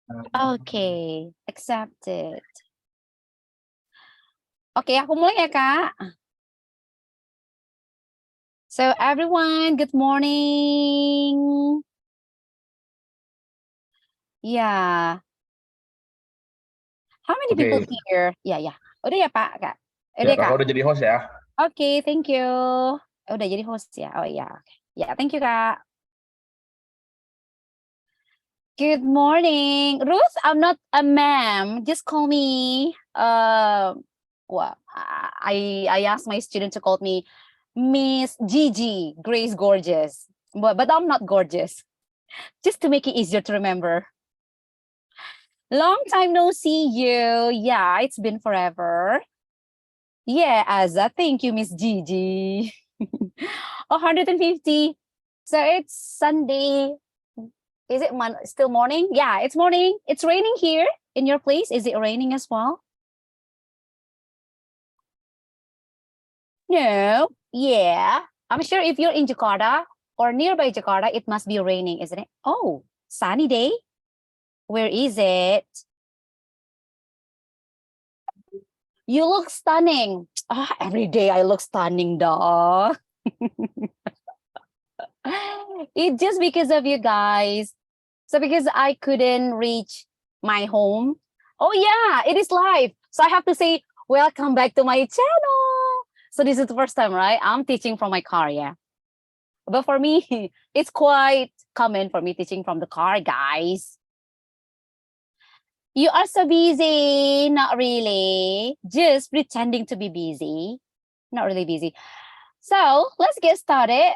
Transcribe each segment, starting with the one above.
Okay, accepted. Oke, aku mulai ya, Kak. So everyone, good morning. Yeah. How many people Oke, here? Ya. Udah ya, Pak, Kak? ya Udah ya, Kak? kakak udah jadi host ya. Oke, thank you. Udah jadi host ya? Oh iya. Ya, thank you, Kak. Good morning. Ruth, I'm not a ma'am. Just call me, well, I asked my student to call me Miss Gigi, Grace Gorgeous. But I'm not gorgeous. Just to make it easier to remember. Long time no see you. Yeah, it's been forever. Yeah, Azza, thank you, Miss Gigi. 150. So it's Sunday. Is it still morning? Yeah, it's morning. It's raining here in your place. Is it raining as well? No. Yeah. I'm sure if you're in Jakarta or nearby Jakarta, it must be raining, isn't it? Oh, sunny day. Where is it? You look stunning. Every day I look stunning, dog. It's just because of you guys. So because I couldn't reach my home. Oh yeah, it is live. So I have to say, welcome back to my channel. So this is the first time, right? I'm teaching from my car, yeah. But for me, it's quite common for me teaching from the car, guys. You are so busy. Not really. Just pretending to be busy. Not really busy. So let's get started.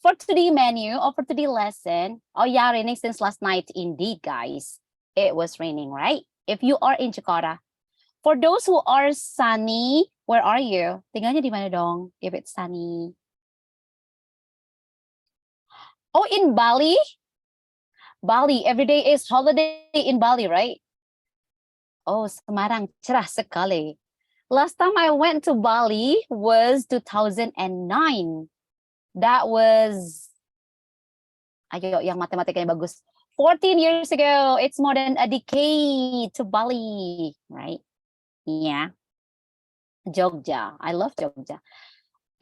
For today menu or for today lesson. Oh yeah, raining since last night. Indeed, guys. It was raining, right? If you are in Jakarta. For those who are sunny, where are you? Tinggalnya di mana dong? If it's sunny. Oh, in Bali? Bali. Every day is holiday in Bali, right? Oh, Semarang. Cerah sekali. Last time I went to Bali was 2009. That was, ayo yang matematikanya bagus. 14 years ago. It's more than a decade to Bali, right? Yeah. Jogja. I love Jogja.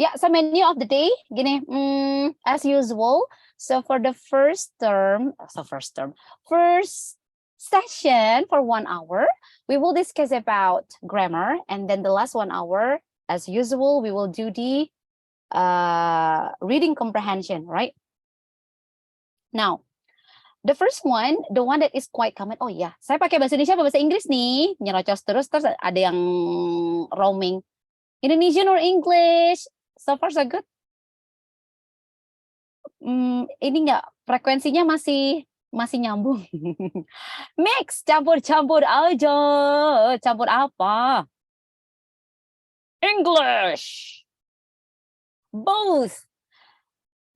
Yeah, so menu of the day, gini, as usual. So for the first session for 1 hour, we will discuss about grammar, and then the last 1 hour, as usual, we will do the reading comprehension, right? Now, the first one, the one that is quite common. Oh ya, saya pakai bahasa Indonesia atau bahasa Inggris nih, nyerocos terus ada yang roaming. Indonesian or English? So far so good. Ini enggak, frekuensinya masih nyambung. Mix, campur-campur aja. Campur apa? English. Both.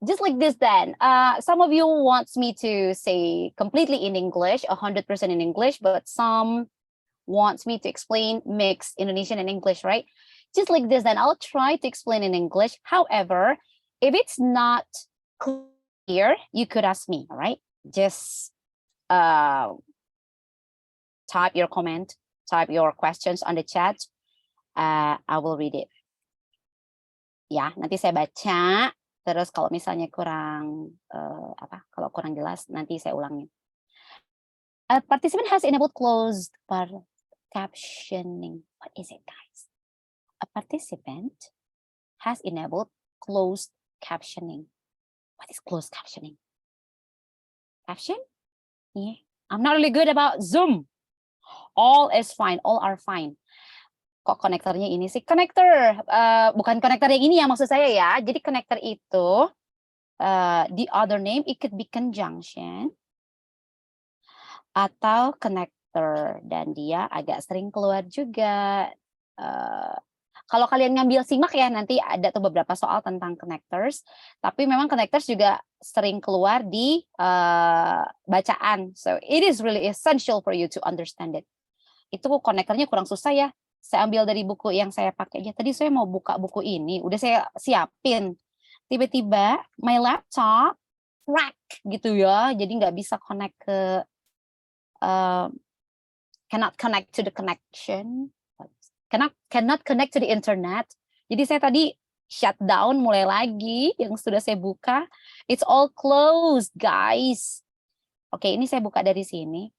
Just like this then. Some of you wants me to say completely in English, 100% in English, but some wants me to explain mix Indonesian and English, right? Just like this then, I'll try to explain in English. However, if it's not clear, you could ask me, all right? Just type your comment, type your questions on the chat. I will read it. Ya, nanti saya baca. Terus kalau misalnya kurang kalau kurang jelas nanti saya ulangin. A participant has enabled closed captioning. What is it, guys? A participant has enabled closed captioning. What is closed captioning? Caption? Yeah. I'm not really good about Zoom. All is fine. All are fine. Kok konektornya ini sih? Connector. Bukan konektor yang ini ya maksud saya ya. Jadi connector itu the other name, it could be conjunction atau connector, dan dia agak sering keluar juga. Kalau kalian ngambil simak ya, nanti ada tuh beberapa soal tentang connectors, tapi memang connectors juga sering keluar di bacaan. So it is really essential for you to understand it. Itu konektornya kurang susah ya. Saya ambil dari buku yang saya pakai aja. Tadi saya mau buka buku ini, udah saya siapin. Tiba-tiba my laptop crack gitu ya, jadi nggak bisa connect ke cannot connect to the connection, cannot connect to the internet. Jadi saya tadi shutdown, mulai lagi yang sudah saya buka. It's all closed, guys. Oke, ini saya buka dari sini.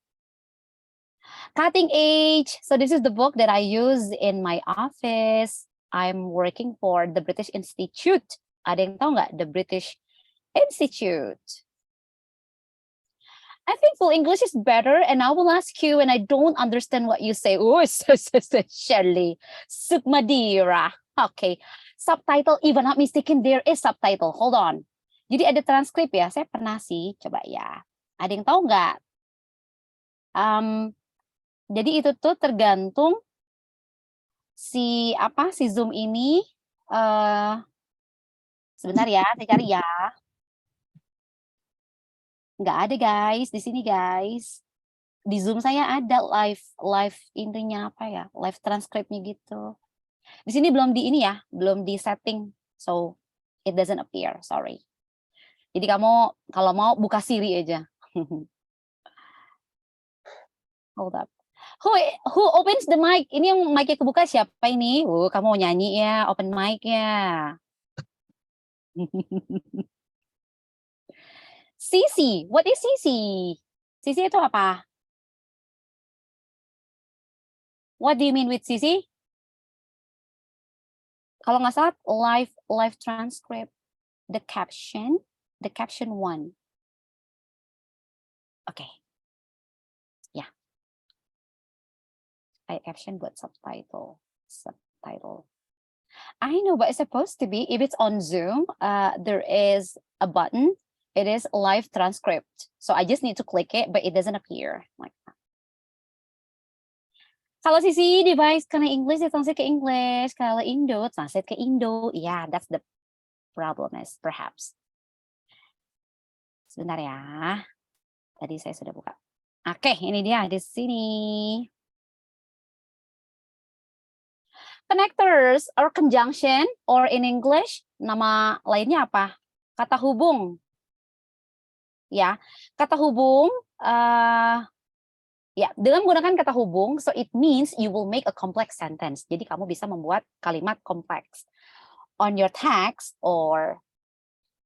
Cutting Edge. So this is the book that I use in my office. I'm working for the British Institute. Ada yang tahu nggak the British Institute? I think full English is better, and I will ask you when I don't understand what you say. Oh, Shirley, Sukmadira. Okay, subtitle. If I'm not mistaken, there is subtitle. Hold on. Jadi ada transkrip ya. Saya pernah sih. Coba ya. Ada yang tahu nggak? Jadi itu tuh tergantung si Zoom ini. Sebentar ya, saya cari ya. Nggak ada guys, di sini guys. Di Zoom saya ada live intinya apa ya, live transkripnya gitu. Di sini belum di ini ya, belum di setting, so it doesn't appear, sorry. Jadi kamu kalau mau buka Siri aja. Hold up. Who opens the mic? Ini yang mic-nya kebuka siapa ini? Kamu mau nyanyi ya, open mic ya. Sisi, what is Sisi? Sisi itu apa? What do you mean with Sisi? Kalau nggak salah live transcript, the caption 1. Oke. Ya. Kayak caption buat subtitle. I know, but it's supposed to be, if it's on Zoom, there is a button. It is live transcript. So I just need to click it, but it doesn't appear like that. Kalau Sisi device karena English, ya translate ke English. Kalau Indo, translate ke Indo. Yeah, that's the problem is perhaps. Sebentar ya. Tadi saya sudah buka. Oke, ini dia di sini. Connectors or conjunction, or in English, nama lainnya apa? Kata hubung. Ya, kata hubung, ya, dengan menggunakan kata hubung, so it means you will make a complex sentence. Jadi kamu bisa membuat kalimat kompleks. On your text or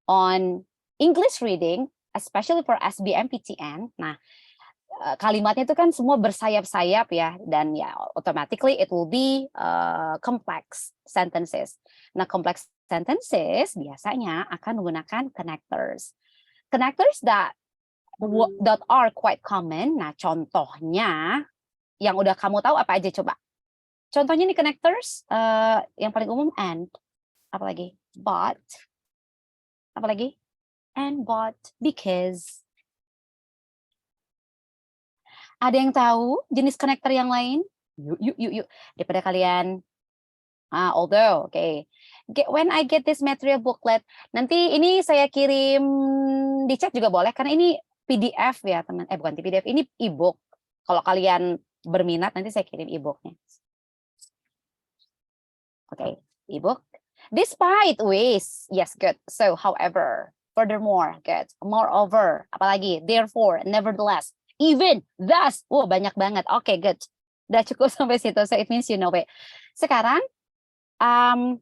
on English reading, especially for SBMPTN, nah, kalimatnya itu kan semua bersayap-sayap ya, dan ya automatically it will be complex sentences. Nah, complex sentences biasanya akan menggunakan connectors. Connectors that are quite common. Nah, contohnya yang udah kamu tahu apa aja coba? Contohnya nih connectors yang paling umum and, apalagi but, apalagi and, but, because. Ada yang tahu jenis connector yang lain? Yuk. Daripada kalian, although, okay. When I get this material booklet, nanti ini saya kirim di chat juga boleh, karena ini PDF ya teman. Bukan PDF, ini e-book. Kalau kalian berminat, nanti saya kirim e-booknya. Okay, e-book. Despite, yes, good. So, however, furthermore, good. Moreover, apalagi, therefore, nevertheless, even, thus, banyak banget. Okay, good. Udah cukup sampai situ, so it means you know it. Sekarang, how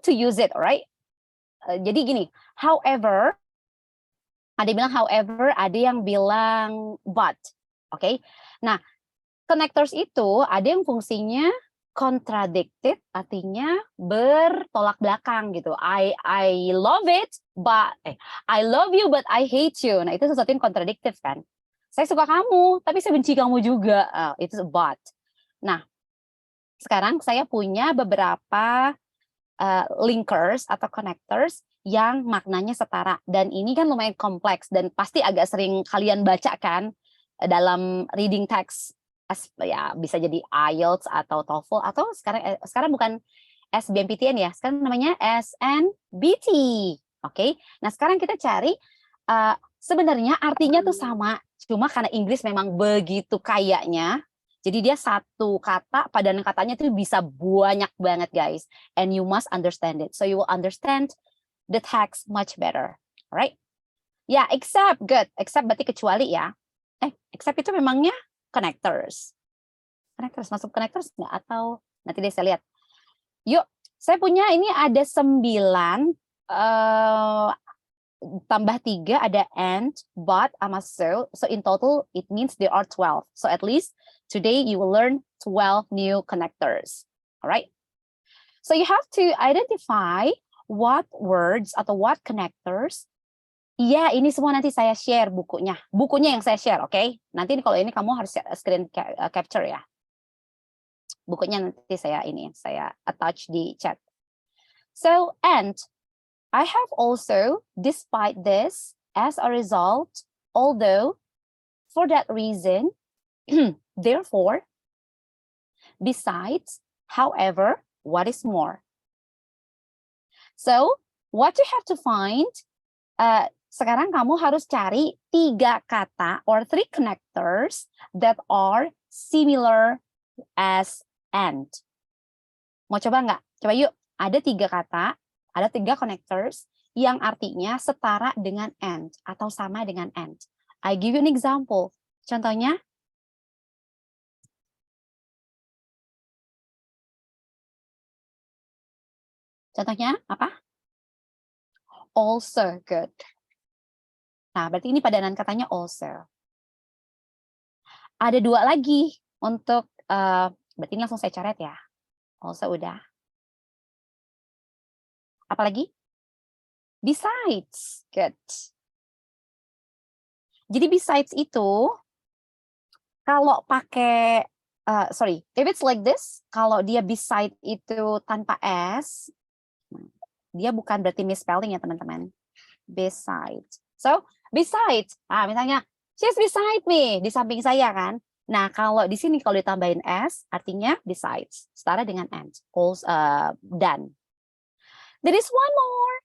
to use it, right? Jadi gini, however, ada yang bilang however, ada yang bilang but, okay? Nah, connectors itu ada yang fungsinya contradicted, artinya bertolak belakang gitu. I love it, but I love you but I hate you. Nah, itu sesuatu yang kontradiktif kan. Saya suka kamu, tapi saya benci kamu juga. Itu but. Nah, sekarang saya punya beberapa linkers atau connectors yang maknanya setara, dan ini kan lumayan kompleks dan pasti agak sering kalian baca kan dalam reading text, ya bisa jadi IELTS atau TOEFL atau sekarang bukan SBMPTN ya, sekarang namanya SNBT. Oke. Nah, sekarang kita cari sebenarnya artinya tuh sama, cuma karena Inggris memang begitu kayanya. Jadi dia satu kata, padanan katanya itu bisa banyak banget guys. And you must understand it. So you will understand the text much better. Alright? Ya, except, good. Except berarti kecuali ya. except itu memangnya connectors. Connectors, masuk connectors nggak? Atau nanti deh saya lihat. Yuk, saya punya ini ada 9, tambah 3 ada and, but, sama so. So in total, it means there are 12. So at least today you will learn 12 new connectors. Alright? So you have to identify what words atau what connectors. Iya, ini semua nanti saya share bukunya. Bukunya yang saya share, oke? Nanti kalau ini kamu harus screen capture ya. Bukunya nanti saya attach di chat. So, and I have also, despite this, as a result, although, for that reason, therefore, besides, however, what is more. So, what you have to find, sekarang kamu harus cari 3 kata or 3 connectors that are similar as and. Mau coba nggak? Coba yuk, ada 3 kata, ada 3 connectors yang artinya setara dengan and atau sama dengan and. I give you an example. Contohnya, apa? Also, good. Nah, berarti ini padanan katanya also. Ada 2 lagi untuk, berarti ini langsung saya coret ya. Also udah. Apalagi? Besides, good. Jadi besides itu, kalau pakai, if it's like this, kalau dia beside itu tanpa S, dia bukan berarti misspelling ya teman-teman. Besides. So, besides, misalnya, she's beside me, di samping saya kan. Nah, kalau di sini kalau ditambahin S, artinya besides, setara dengan and, also, dan. There is one more.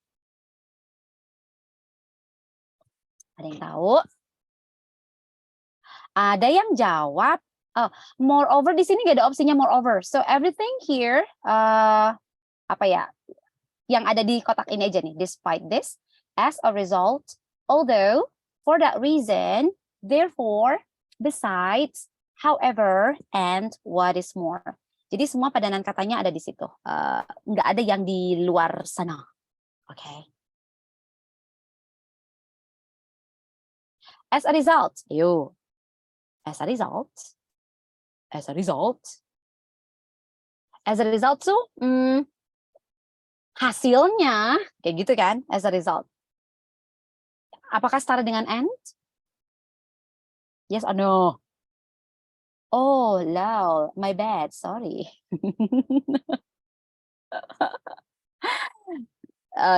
Ada yang tahu? Ada yang jawab, moreover di sini nggak ada opsinya moreover. So everything here, apa ya? Yang ada di kotak ini aja nih. Despite this, as a result, although, for that reason, therefore, besides, however, and what is more. Jadi semua padanan katanya ada di situ. Nggak ada yang di luar sana. Oke. Okay. As a result, as a result tuh, hasilnya kayak gitu kan, as a result. Apakah setara dengan and? Yes or no? Oh, lol, my bad, sorry.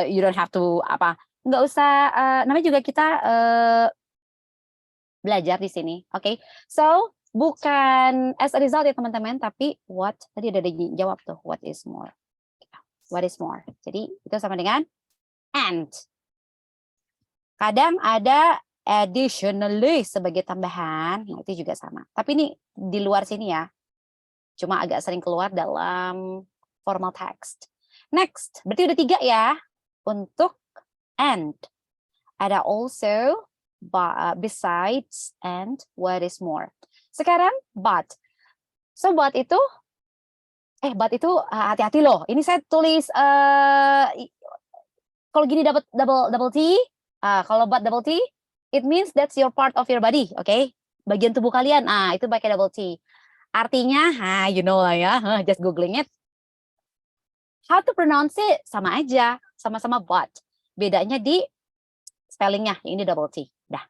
You don't have to nggak usah, namanya juga kita belajar di sini, oke? Okay? So bukan as a result ya teman-teman, tapi what tadi ada dijawab tuh, what is more? What is more? Jadi itu sama dengan and. Kadang ada additionally sebagai tambahan, nah itu juga sama. Tapi ini di luar sini ya, cuma agak sering keluar dalam formal text. Next, berarti udah 3 ya untuk and. Ada also, besides, and what is more. Sekarang but. So but itu hati-hati loh. Ini saya tulis kalau gini dapat double T. Kalau but double T, it means that's your part of your body, oke? Okay? Bagian tubuh kalian, itu pakai double T. Artinya, you know lah ya, just googling it. How to pronounce it? Sama aja, sama-sama but. Bedanya di spellingnya, ini double T. Dah.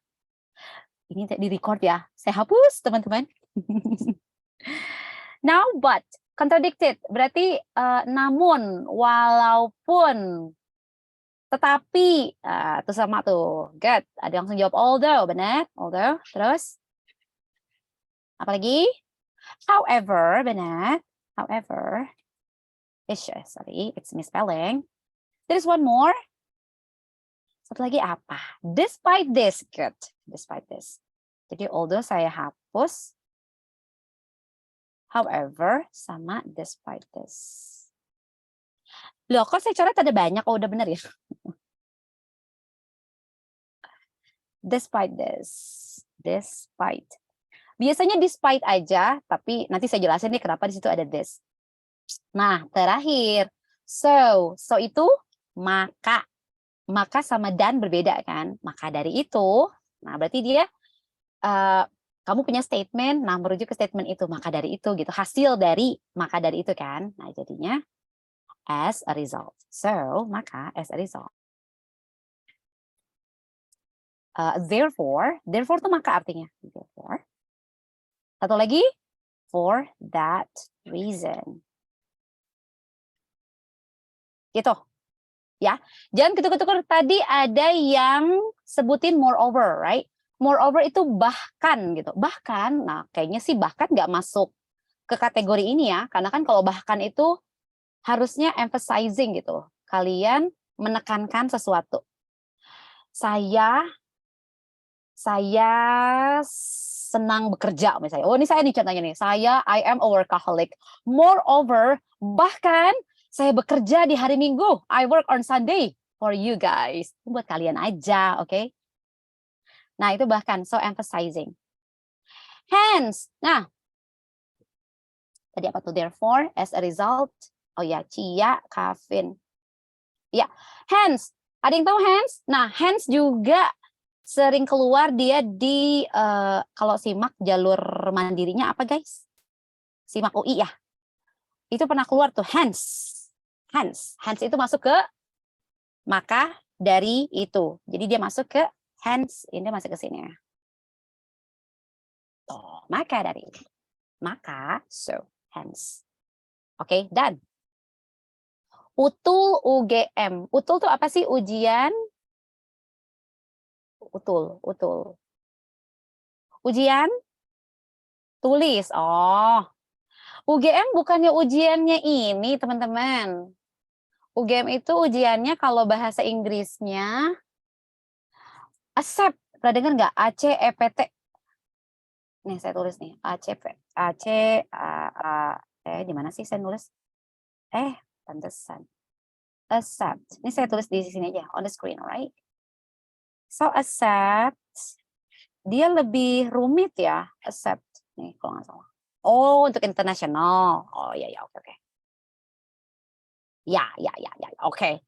Ini di record ya, saya hapus teman-teman. Now but, contradicted, berarti namun, walaupun, tetapi, itu sama tuh. Good. Ada yang langsung jawab although, benar? Although, terus? Apalagi? However, benar? However, it's misspelling. There's one more. Satu lagi apa? Despite this, good. Despite this. Jadi although saya hapus. However, sama despite this. Loh, kok saya coret ada banyak? Oh, udah benar ya? Despite this. Despite. Biasanya despite aja, tapi nanti saya jelasin nih kenapa di situ ada this. Nah, terakhir. So itu maka. Maka sama dan berbeda kan? Maka dari itu, nah berarti dia kamu punya statement, nah merujuk ke statement itu, maka dari itu gitu. Hasil dari maka dari itu kan. Nah, jadinya as a result. So, maka as a result. Therefore tuh maka artinya. Therefore. Satu lagi, for that reason. Gitu. Ya, jangan ketuk-ketuk. Tadi ada yang sebutin moreover, right? Moreover itu bahkan gitu. Bahkan, nah kayaknya sih bahkan nggak masuk ke kategori ini ya. Karena kan kalau bahkan itu harusnya emphasizing gitu. Kalian menekankan sesuatu. Saya senang bekerja misalnya. Oh, ini saya nih contohnya nih. I am a workaholic. Moreover, bahkan saya bekerja di hari Minggu. I work on Sunday for you guys. Buat kalian aja, oke? Okay? Nah, itu bahkan so emphasizing. Hence. Nah, tadi apa tuh? Therefore, as a result. Oh ya, Cia, Kavin. Ya, hence. Ada yang tahu hence? Nah, hence juga sering keluar dia di kalau simak jalur mandirinya apa guys? Simak UI ya. Itu pernah keluar tuh hence. Hence itu masuk ke maka dari itu. Jadi dia masuk ke hence, ini masuk ke sini. Tuh, maka dari itu. Maka so hence. Oke, dan utul UGM. Utul tuh apa sih? Ujian utul. Ujian tulis. Oh. UGM bukannya ujiannya ini, teman-teman. UGM itu ujiannya kalau bahasa Inggrisnya accept. Pernah dengar nggak? ACEPT. Nih saya tulis nih. Di mana sih saya nulis? Pantesan. Accept. Ini saya tulis di sini aja, on the screen, right? So accept. Dia lebih rumit ya, accept. Nih kalau nggak salah. Oh, untuk internasional. Oh ya, oke. Ya, oke.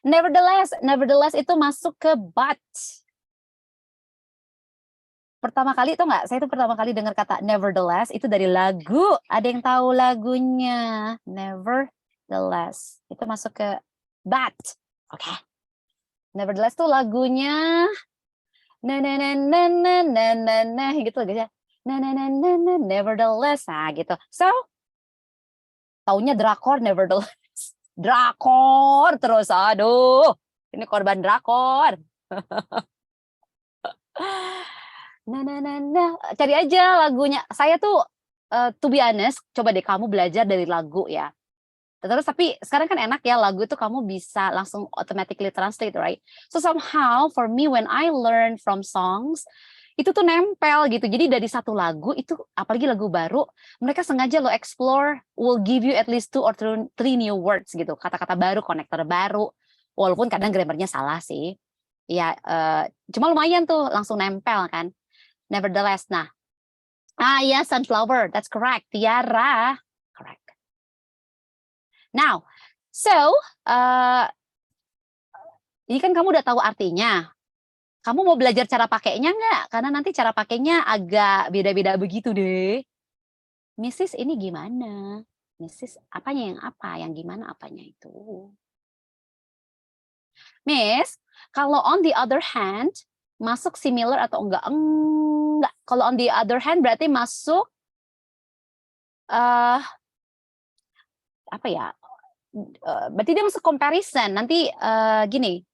Nevertheless itu masuk ke but. Pertama kali itu nggak? Saya itu pertama kali dengar kata nevertheless itu dari lagu. Ada yang tahu lagunya? Nevertheless itu masuk ke but. Oke. Nevertheless tuh lagunya na gitu guys ya. Nevertheless, nah gitu. So taunya drakor nevertheless. Drakor terus, aduh. Ini korban drakor. Cari aja lagunya. Saya tuh to be honest, coba deh kamu belajar dari lagu ya. Terus tapi sekarang kan enak ya, lagu itu kamu bisa langsung automatically translate, right? So somehow for me when I learn from songs itu tuh nempel gitu. Jadi dari satu lagu itu, apalagi lagu baru, mereka sengaja lo explore, will give you at least 2 or 3 new words gitu, kata-kata baru, konektor baru. Walaupun kadang grammarnya salah sih. Ya, cuma lumayan tuh langsung nempel kan. Nevertheless, nah. Ya, sunflower, that's correct. Tiara, correct. Now, so, ini kan kamu udah tahu artinya. Kamu mau belajar cara pakainya nggak? Karena nanti cara pakainya agak beda-beda begitu deh. Mrs. ini gimana? Mrs. apanya yang apa? Yang gimana apanya itu? Miss, kalau on the other hand, masuk similar atau enggak? Enggak. Kalau on the other hand berarti masuk apa ya? Berarti dia masuk comparison. Nanti gini.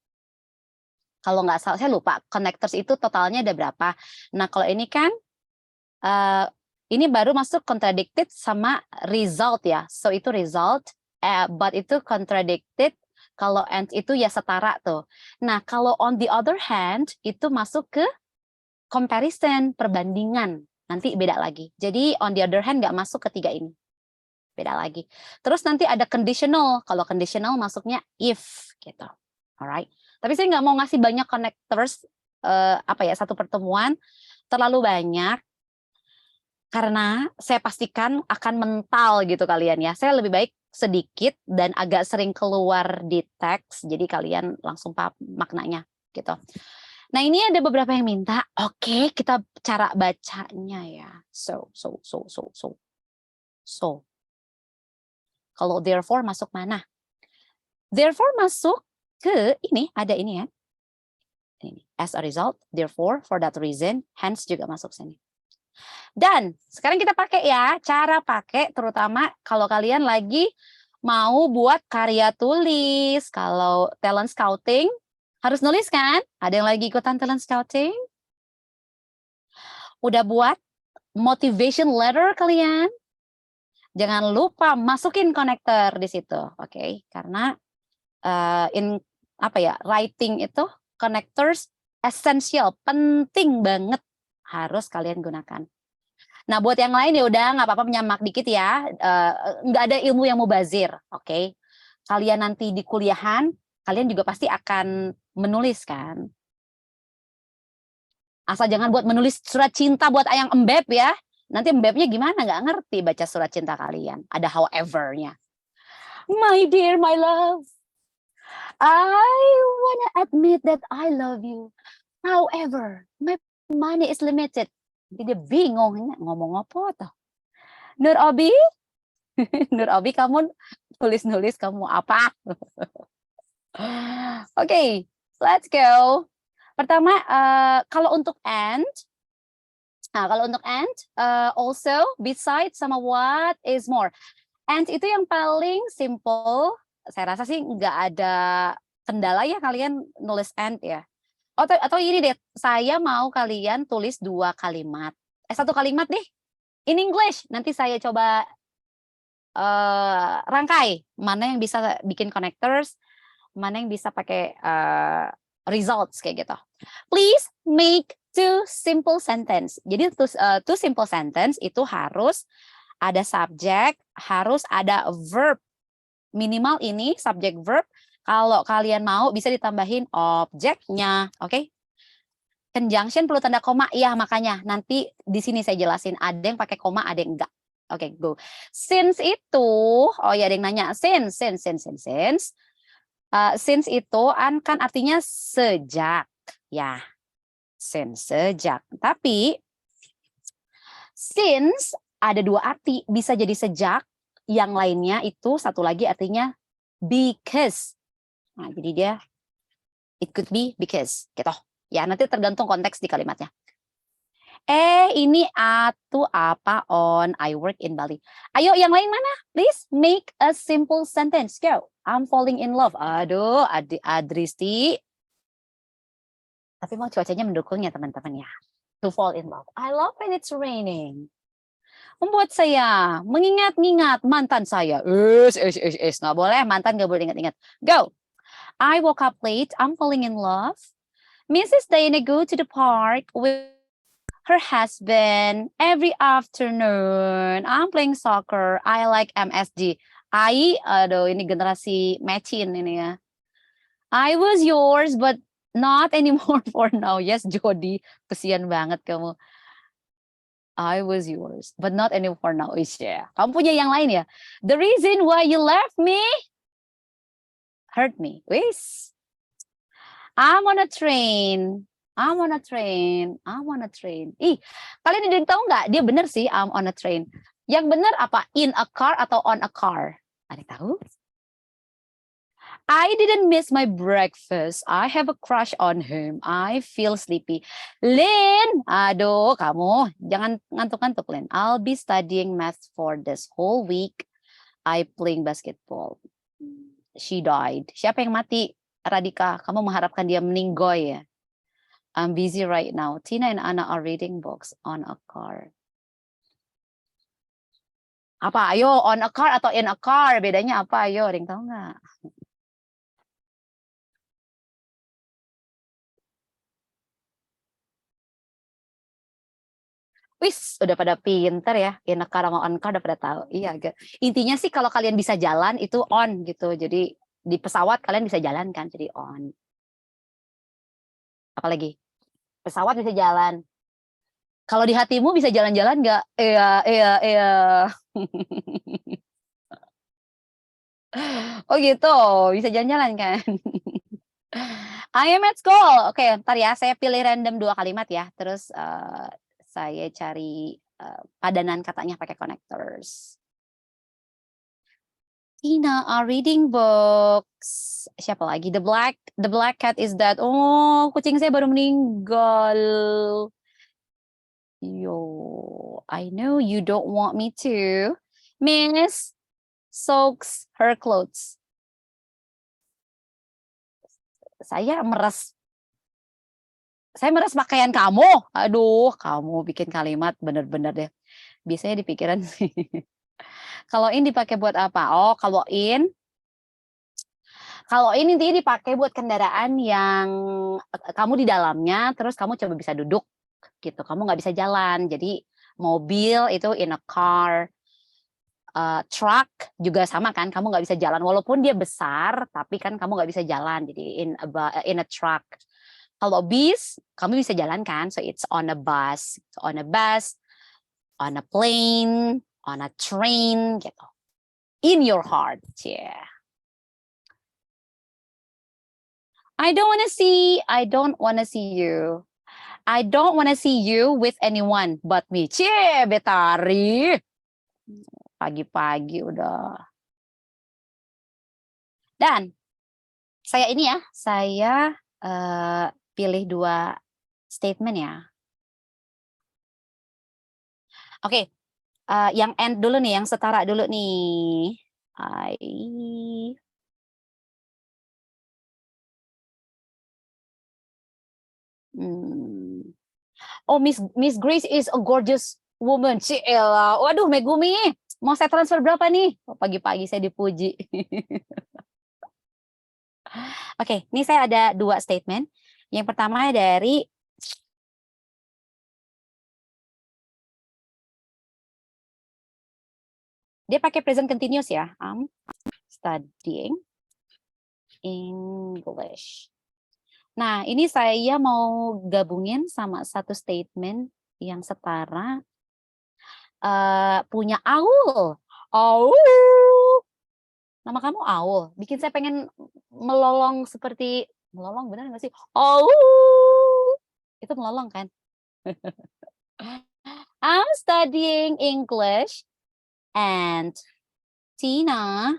Kalau nggak salah, saya lupa, connectors itu totalnya ada berapa. Nah, kalau ini kan, ini baru masuk contradicted sama result ya. So, itu result, but itu contradicted, kalau and itu ya setara tuh. Nah, kalau on the other hand, itu masuk ke comparison, perbandingan. Nanti beda lagi. Jadi, on the other hand nggak masuk ketiga ini. Beda lagi. Terus nanti ada conditional. Kalau conditional masuknya if, gitu. Alright. Tapi saya nggak mau ngasih banyak connectors satu pertemuan terlalu banyak karena saya pastikan akan mental gitu kalian ya. Saya lebih baik sedikit dan agak sering keluar di teks, jadi kalian langsung paham maknanya gitu. Nah ini ada beberapa yang minta, oke kita cara bacanya ya. So. Kalau therefore masuk mana? Therefore masuk ke ini, ada ini ya. Ini. As a result, therefore, for that reason, hence juga masuk sini. Dan sekarang kita pakai ya, cara pakai terutama kalau kalian lagi mau buat karya tulis. Kalau talent scouting, harus nulis kan? Ada yang lagi ikutan talent scouting? Udah buat motivation letter kalian? Jangan lupa masukin connector di situ, oke? Karena writing itu connectors essential, penting banget harus kalian gunakan. Nah, buat yang lain ya udah nggak apa-apa menyamak dikit ya. Nggak ada ilmu yang mubazir, oke? Kalian nanti di kuliahan, kalian juga pasti akan menulis kan. Asal jangan buat menulis surat cinta buat ayang embeb ya. Nanti embebnya gimana? Nggak ngerti baca surat cinta kalian. Ada however-nya. My dear, my love, I wanna admit that I love you. However, my money is limited. Jadi dia bingung ngomong apa tuh. Nur Obi, Nur Obi kamu nulis kamu apa? Oke, let's go. Pertama, kalau untuk and, also besides sama what is more. And itu yang paling simple. Saya rasa sih nggak ada kendala ya kalian nulis and ya. Atau ini deh, saya mau kalian tulis 2 kalimat. 1 kalimat deh. In English, nanti saya coba rangkai. Mana yang bisa bikin connectors, mana yang bisa pakai results kayak gitu. Please make 2 simple sentence. Jadi 2 simple sentence itu harus ada subjek, harus ada verb. Minimal ini subjek verb. Kalau kalian mau bisa ditambahin objeknya, oke? Conjunction perlu tanda koma, ya makanya nanti di sini saya jelasin. Ada yang pakai koma, ada yang enggak. Oke, go. Since itu, oh ya ada yang nanya, since itu kan artinya sejak, ya. Since sejak. Tapi since ada 2 arti, bisa jadi sejak, yang lainnya itu satu lagi artinya because. Nah, jadi dia it could be because gitu. Ya, nanti tergantung konteks di kalimatnya. Ini atu apa on I work in Bali. Ayo yang lain mana? Please make a simple sentence. Go. I'm falling in love. Aduh, Adristi. Tapi mau cuacanya mendukung ya teman-teman ya. To fall in love. I love when it's raining. Membuat saya mengingat-ingat mantan saya. Nggak boleh, mantan nggak boleh ingat-ingat. Go. I woke up late, I'm falling in love. Mrs. Diana go to the park with her husband every afternoon. I'm playing soccer, I like MSG. Aduh ini generasi matchin ini ya. I was yours but not anymore for now. Yes, Jody, kesian banget kamu. I was yours, but not anymore for now. Yeah. Kamu punya yang lain ya? The reason why you left me hurt me. Wis. I'm on a train. Ih, kalian ada yang tahu nggak? Dia bener sih, I'm on a train. Yang bener apa? In a car atau on a car? Ada yang tahu? I didn't miss my breakfast. I have a crush on him. I feel sleepy. Lin, aduh kamu jangan ngantuk-ngantuk Lin. I'll be studying math for this whole week. I playing basketball. She died. Siapa yang mati? Radika, kamu mengharapkan dia meninggoy ya? I'm busy right now. Tina and Anna are reading books on a car. Apa? Ayo, on a car atau in a car? Bedanya apa? Ayo, ada yang tahu nggak? Wis, udah pada pinter ya. In a car sama on car udah pada tahu. Iya, agak. Intinya sih kalau kalian bisa jalan itu on gitu. Jadi di pesawat kalian bisa jalan kan, jadi on. Apalagi? Pesawat bisa jalan. Kalau di hatimu bisa jalan-jalan nggak? Iya. Oh gitu, bisa jalan-jalan kan? I am at school. Oke, ntar ya, saya pilih random 2 kalimat ya. Terus saya cari padanan katanya pakai connectors. Tina are reading books. Siapa lagi? The black cat is dead. Oh, kucing saya baru meninggal. Yo, I know you don't want me to. Miss soaks her clothes. Saya meres pakaian kamu. Aduh, kamu bikin kalimat bener-bener deh. Biasanya di pikiran sih. Kalau in dipakai buat apa? Oh, kalau in intinya dipakai buat kendaraan yang kamu di dalamnya, terus kamu coba bisa duduk gitu. Kamu nggak bisa jalan. Jadi mobil itu in a car. Truck juga sama kan, kamu nggak bisa jalan walaupun dia besar, tapi kan kamu nggak bisa jalan. Jadi in a truck. Kalau bis, kamu bisa jalan kan, so it's on a bus, on a plane, on a train, gitu. In your heart, yeah. I don't want to see you. I don't want to see you with anyone but me. Cie, Betari. Pagi-pagi udah. Dan saya ini ya, saya pilih 2 statement ya. Oke, yang end dulu nih, yang setara dulu nih. Oh, Miss Grace is a gorgeous woman. Ciela. Waduh, Megumi. Mau saya transfer berapa nih? Oh, pagi-pagi saya dipuji. Oke, ini saya ada 2 statement. Yang pertama dari dia pakai present continuous ya. I'm studying English. Nah, ini saya mau gabungin sama satu statement yang setara punya Aul. Aul. Nama kamu Aul. Bikin saya pengen melolong seperti melolong, benar nggak sih? Aul. Itu melolong kan? I'm studying English and Tina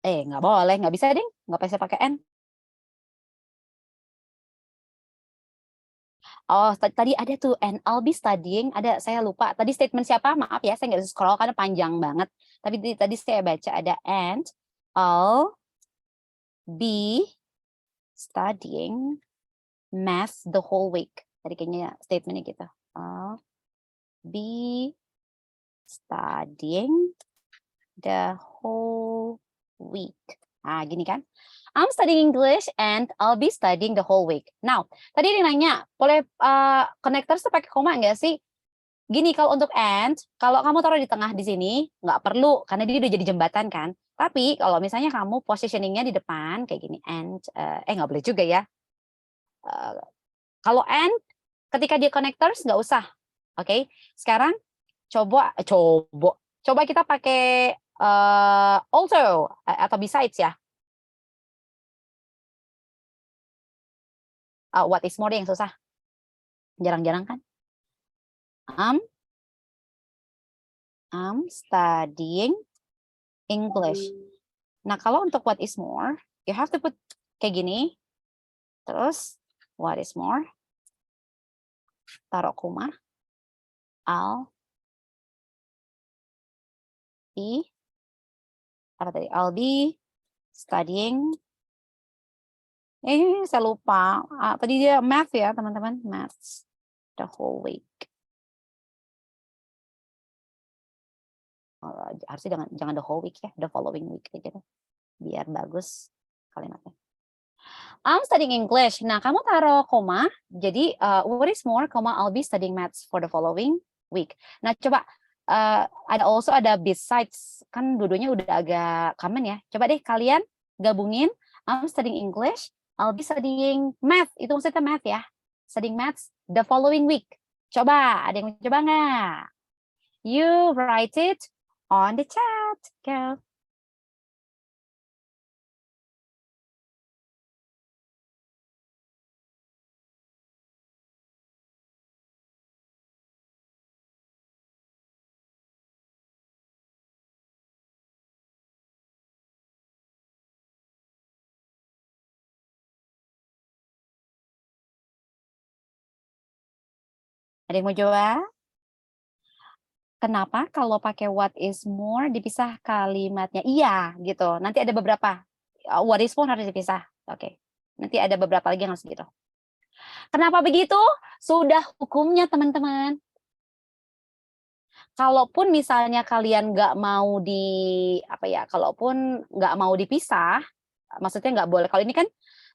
nggak boleh, nggak bisa deh, nggak bisa pakai N. Oh, tadi ada tuh, and I'll be studying, ada, saya lupa. Tadi statement siapa? Maaf ya, saya nggak scroll karena panjang banget. Tapi tadi saya baca ada and I'll be studying math the whole week. Tadi kayaknya statementnya gitu. I'll be studying the whole week. Ah, gini kan? I'm studying English and I'll be studying the whole week. Now, tadi dia nanya, boleh connectors tuh pakai koma nggak sih? Gini, kalau untuk and, kalau kamu taruh di tengah di sini, nggak perlu, karena dia udah jadi jembatan kan. Tapi kalau misalnya kamu positioningnya di depan, kayak gini, and, nggak boleh juga ya. Kalau and, ketika dia connectors, nggak usah. Oke, sekarang coba kita pakai also atau besides ya. What is more yang susah. Jarang-jarang kan. I'm studying English. Nah, kalau untuk what is more, you have to put kayak gini. Terus, what is more? Taruh koma. I'll be, apa tadi? I'll be studying. Saya lupa. Tadi dia math ya, teman-teman. Maths the whole week. Harusnya jangan the whole week ya, the following week aja deh. Biar bagus kalimatnya. I'm studying English. Nah, kamu taruh koma. Jadi, what is more, I'll be studying maths for the following week. Nah, coba Ada also ada besides, kan dua-duanya udah agak common ya. Coba deh kalian gabungin. I'm studying English, I'll be studying math. Itu maksudnya math ya. Studying maths the following week. Coba, ada yang mau coba nggak? You write it on the chat. Go. Ada yang mau coba? Kenapa kalau pakai what is more dipisah kalimatnya? Iya, gitu. Nanti ada beberapa. What is more harus dipisah. Oke. Nanti ada beberapa lagi yang harus gitu. Kenapa begitu? Sudah hukumnya, teman-teman. Kalaupun misalnya kalian nggak mau kalaupun nggak mau dipisah, maksudnya nggak boleh. Kalau ini kan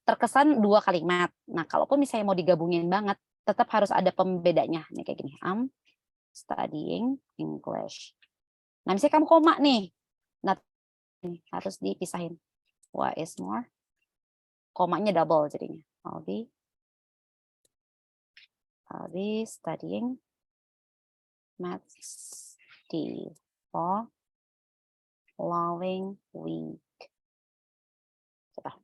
terkesan 2 kalimat. Nah, kalaupun misalnya mau digabungin banget, tetap harus ada pembedanya. Nih kayak gini. I'm studying English. Nah, misalnya kamu koma nih. Nah, ini harus dipisahin. What is more? Komanya double jadinya. I'll be studying maths the following week. Coba.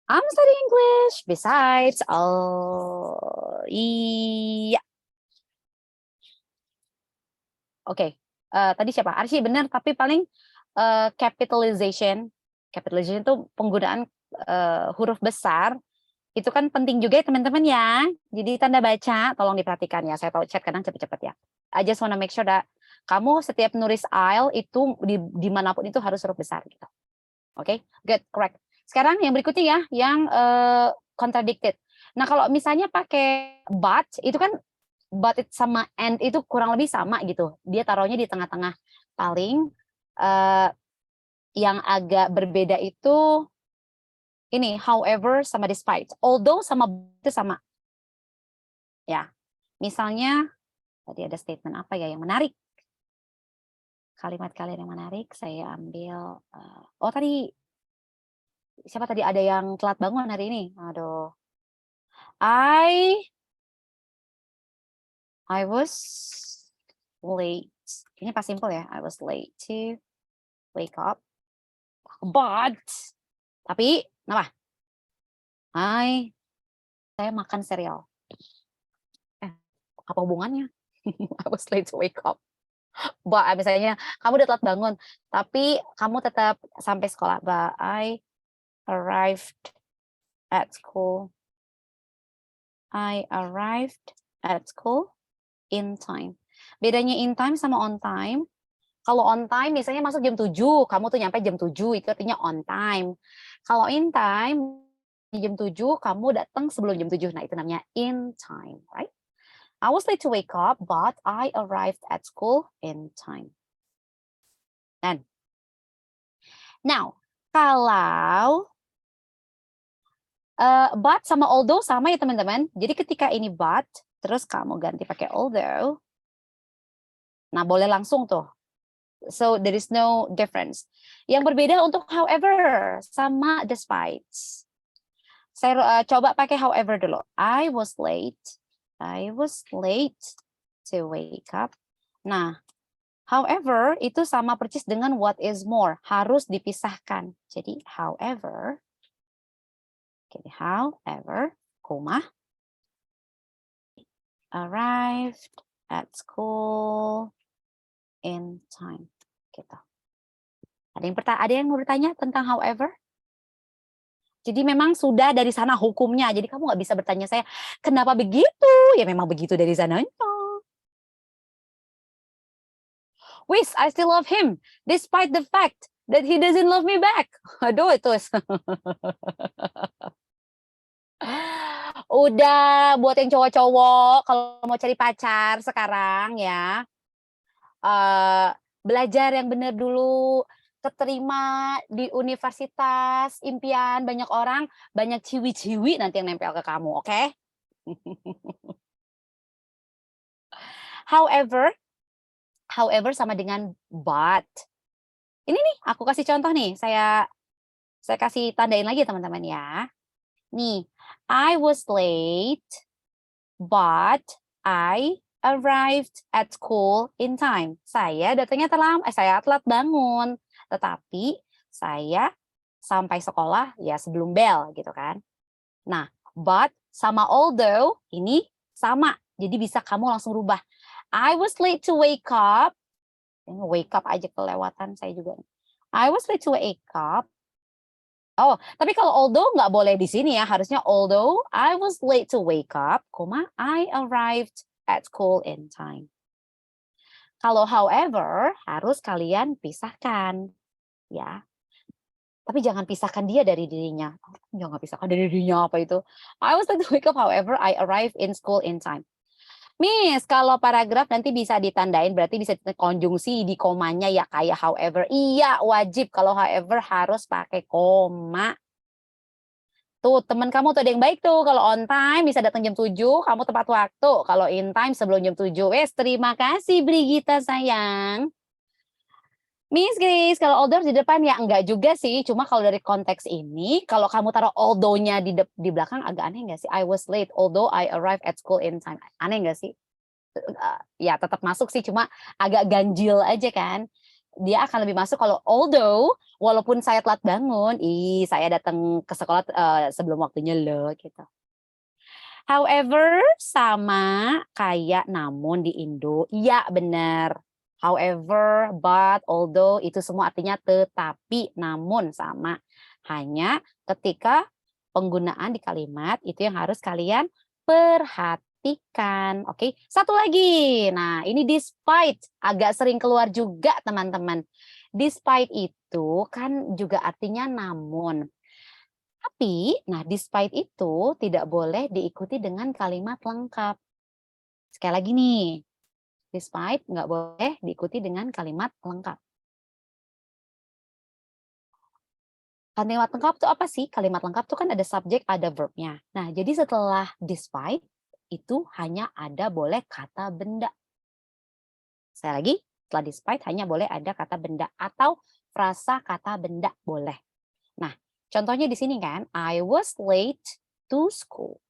I'm studying English. Besides, iya. Oke. Tadi siapa? Arsy benar, tapi paling capitalization itu penggunaan huruf besar. Itu kan penting juga ya teman-teman ya. Jadi tanda baca tolong diperhatikan ya. Saya tahu chat kadang cepet-cepet ya. I just wanna make sure that kamu setiap nulis I'll itu dimanapun itu harus huruf besar gitu. Oke, good, correct. Sekarang yang berikutnya ya, yang contradicted. Nah kalau misalnya pakai but, itu kan but it sama and itu kurang lebih sama gitu. Dia taruhnya di tengah-tengah. Paling yang agak berbeda itu ini, however sama despite. Although sama itu sama. Ya, misalnya tadi ada statement apa ya yang menarik? Kalimat kalian yang menarik, saya ambil. Tadi siapa tadi ada yang telat bangun hari ini? Aduh. I was late. Ini pas simple ya. I was late to wake up. But tapi kenapa? Saya makan cereal. Apa hubungannya? I was late to wake up. But misalnya kamu udah telat bangun, tapi kamu tetap sampai sekolah. But I arrived at school. I arrived at school in time. Bedanya in time sama on time. Kalau on time misalnya masuk jam 7, kamu tuh nyampe jam 7, itu artinya on time. Kalau in time jam 7, kamu datang sebelum jam 7. Nah, itu namanya in time, right? I was late to wake up, but I arrived at school in time. Dan now, kalau but sama although sama ya teman-teman. Jadi ketika ini but, terus kamu ganti pakai although. Nah, boleh langsung tuh. So there is no difference. Yang berbeda untuk however sama despite. Saya coba pakai however dulu. I was late to wake up. Nah, however itu sama persis dengan what is more, harus dipisahkan. Jadi however, koma, arrived at school in time. Gitu. Ada yang mau bertanya tentang however? Jadi memang sudah dari sana hukumnya. Jadi kamu nggak bisa bertanya saya, kenapa begitu? Ya memang begitu dari sananya. Wis, I still love him, despite the fact that he doesn't love me back. Aduh, itu. Udah, buat yang cowok-cowok, kalau mau cari pacar sekarang ya, belajar yang benar dulu, keterima di universitas impian banyak orang, banyak ciwi-ciwi nanti yang nempel ke kamu, oke? However sama dengan but. Ini nih, aku kasih contoh nih, saya kasih tandain lagi teman-teman ya. Nih, I was late, but I arrived at school in time. Saya datangnya saya telat bangun, tetapi saya sampai sekolah ya sebelum bel gitu kan. Nah, but sama although ini sama, jadi bisa kamu langsung rubah. I was late to wake up. Wake up aja kelewatan saya juga. I was late to wake up. Oh, tapi kalau although nggak boleh di sini ya, harusnya although I was late to wake up, I arrived at school in time. Kalau however, harus kalian pisahkan, ya. Tapi jangan pisahkan dia dari dirinya. Jangan pisahkan dari dirinya apa itu? I was late to wake up, however, I arrived in school in time. Miss, kalau paragraf nanti bisa ditandain, berarti bisa konjungsi di komanya ya kayak however. Iya, wajib kalau however harus pakai koma. Tuh, teman kamu tuh ada yang baik tuh. Kalau on time bisa datang jam 7, kamu tepat waktu. Kalau in time sebelum jam 7. Terima kasih Brigita sayang. Miss Grace, kalau although di depan ya enggak juga sih. Cuma kalau dari konteks ini, kalau kamu taruh although-nya di belakang agak aneh enggak sih? I was late, although I arrived at school in time. Aneh enggak sih? Ya tetap masuk sih, cuma agak ganjil aja kan. Dia akan lebih masuk kalau although, walaupun saya telat bangun, saya datang ke sekolah sebelum waktunya loh gitu. However, sama kayak namun di Indo. Iya benar. However, but, although itu semua artinya tetapi, namun sama. Hanya ketika penggunaan di kalimat itu yang harus kalian perhatikan. Oke, satu lagi. Nah, ini despite agak sering keluar juga teman-teman. Despite itu kan juga artinya namun. Tapi, nah despite itu tidak boleh diikuti dengan kalimat lengkap. Sekali lagi nih, despite nggak boleh diikuti dengan kalimat lengkap. Kalimat lengkap itu apa sih? Kalimat lengkap itu kan ada subjek, ada verb-nya. Nah, jadi setelah despite, itu hanya ada boleh kata benda. Sekali lagi, setelah despite hanya boleh ada kata benda atau frasa kata benda boleh. Nah, contohnya di sini kan, I was late to school.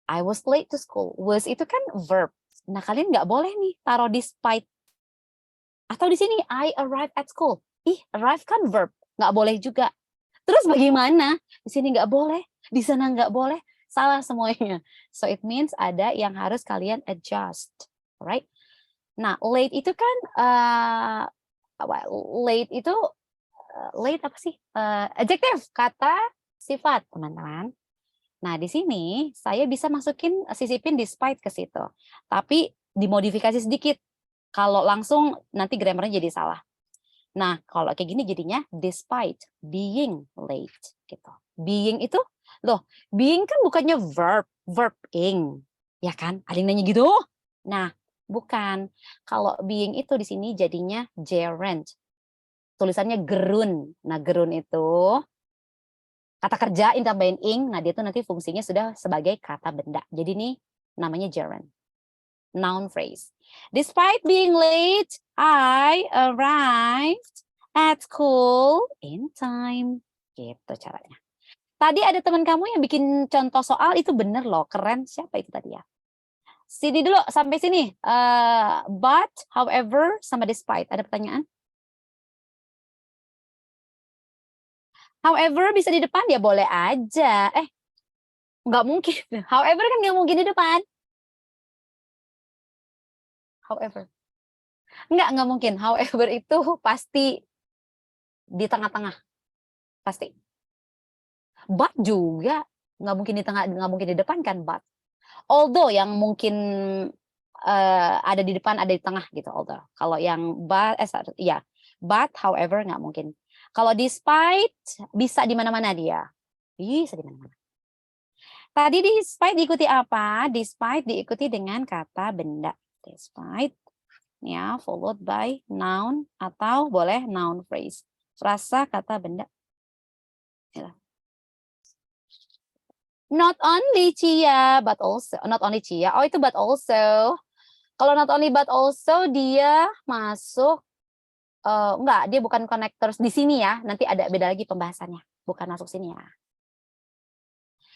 I was late to school. Was itu kan verb. Nah, kalian nggak boleh nih taruh despite. Atau di sini, I arrived at school. Arrive kan verb. Nggak boleh juga. Terus bagaimana? Di sini nggak boleh. Di sana nggak boleh. Salah semuanya. So, it means ada yang harus kalian adjust. Alright? Nah, late itu kan, late itu, late apa sih? Adjective, kata sifat, teman-teman. Nah, di sini saya bisa sisipin despite ke situ. Tapi dimodifikasi sedikit. Kalau langsung nanti grammarnya jadi salah. Nah, kalau kayak gini jadinya despite being late gitu. Being itu being kan bukannya verb ing. Ya kan? Ada yang nanya gitu. Nah, bukan. Kalau being itu di sini jadinya gerund. Tulisannya gerun. Nah, gerun itu kata kerja tambahin ing, nah dia tuh nanti fungsinya sudah sebagai kata benda. Jadi ini namanya gerund. Noun phrase. Despite being late, I arrived at school in time. Gitu caranya. Tadi ada teman kamu yang bikin contoh soal itu bener loh, keren. Siapa itu tadi ya? Sini dulu sampai sini. But, however, sama despite. Ada pertanyaan? However bisa di depan ya boleh aja. Nggak mungkin. However kan nggak mungkin di depan. However. Nggak mungkin. However itu pasti di tengah-tengah. Pasti. But juga nggak mungkin di tengah, nggak mungkin di depan kan but. Although yang mungkin ada di depan, ada di tengah gitu. Although. Kalau yang but, but, however nggak mungkin. Kalau despite bisa di mana-mana dia. Bisa di mana-mana. Tadi despite diikuti apa? Despite diikuti dengan kata benda. Despite, ya, followed by noun atau boleh noun phrase. Frasa kata benda. Ya. Not only Cia, but also, not only Cia. Oh itu but also. Kalau not only but also dia masuk enggak, dia bukan connectors di sini ya. Nanti ada beda lagi pembahasannya. Bukan masuk sini ya.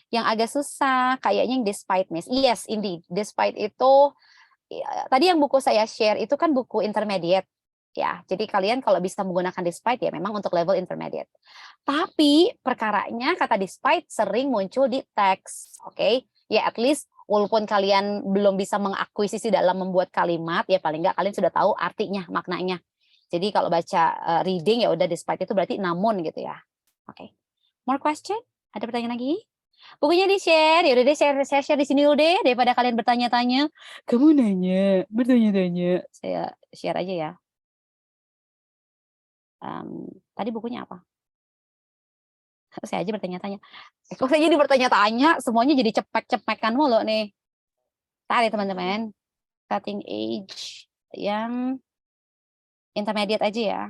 Yang agak susah kayaknya yang despite, Miss. Yes, indeed. Despite itu tadi yang buku saya share itu kan buku intermediate. Ya, jadi kalian kalau bisa menggunakan despite ya memang untuk level intermediate. Tapi perkaranya kata despite sering muncul di teks, oke? Ya at least walaupun kalian belum bisa mengakuisisi dalam membuat kalimat, ya paling nggak kalian sudah tahu artinya, maknanya. Jadi kalau baca reading ya udah despite itu berarti namun gitu ya. Oke. More question? Ada pertanyaan lagi? Bukunya di-share, ya udah deh saya share di sini dulu deh daripada kalian bertanya-tanya. Kamu nanya, bertanya-tanya. Saya share aja ya. Tadi bukunya apa? Saya aja bertanya-tanya. Kok saya jadi bertanya-tanya, semuanya jadi cepek-cepekan mulu nih. Tadi teman-teman, cutting edge yang intermediate aja ya.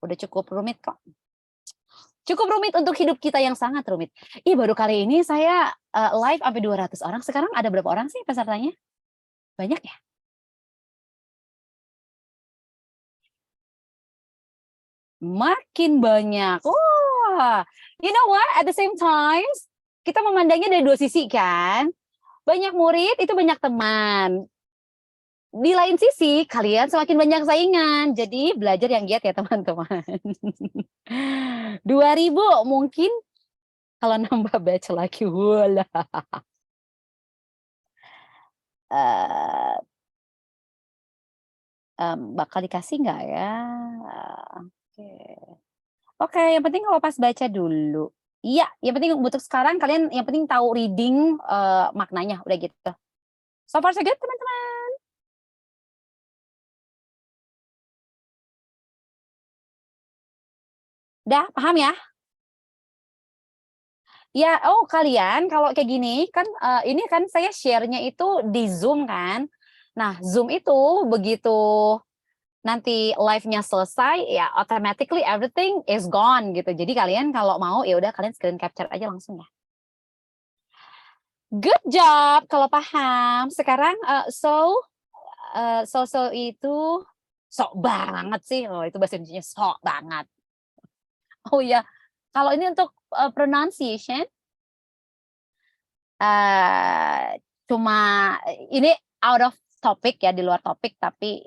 Udah cukup rumit kok. Cukup rumit untuk hidup kita yang sangat rumit. Ih, baru kali ini saya live sampai 200 orang. Sekarang ada berapa orang sih pesertanya? Banyak ya? Makin banyak. Wah, you know what? At the same time, kita memandangnya dari dua sisi kan. Banyak murid itu banyak teman. Di lain sisi, kalian semakin banyak saingan. Jadi belajar yang giat ya teman-teman. 2000 mungkin kalau nambah batch lagi. Wala. Bakal dikasih nggak ya? Oke. Oke, yang penting kalau pas baca dulu. Iya, yang penting untuk sekarang kalian yang penting tahu reading maknanya udah gitu. So far so good teman-teman. Udah paham ya? Ya, oh kalian kalau kayak gini kan ini kan saya share-nya itu di Zoom kan. Nah, Zoom itu begitu nanti live-nya selesai ya automatically everything is gone gitu. Jadi kalian kalau mau ya udah kalian screen capture aja langsung ya. Good job kalau paham. Sekarang so itu sok banget sih. Oh, itu bahasa Indonesia sok banget. Oh ya, kalau ini untuk pronunciation cuma ini out of topic ya, di luar topik, tapi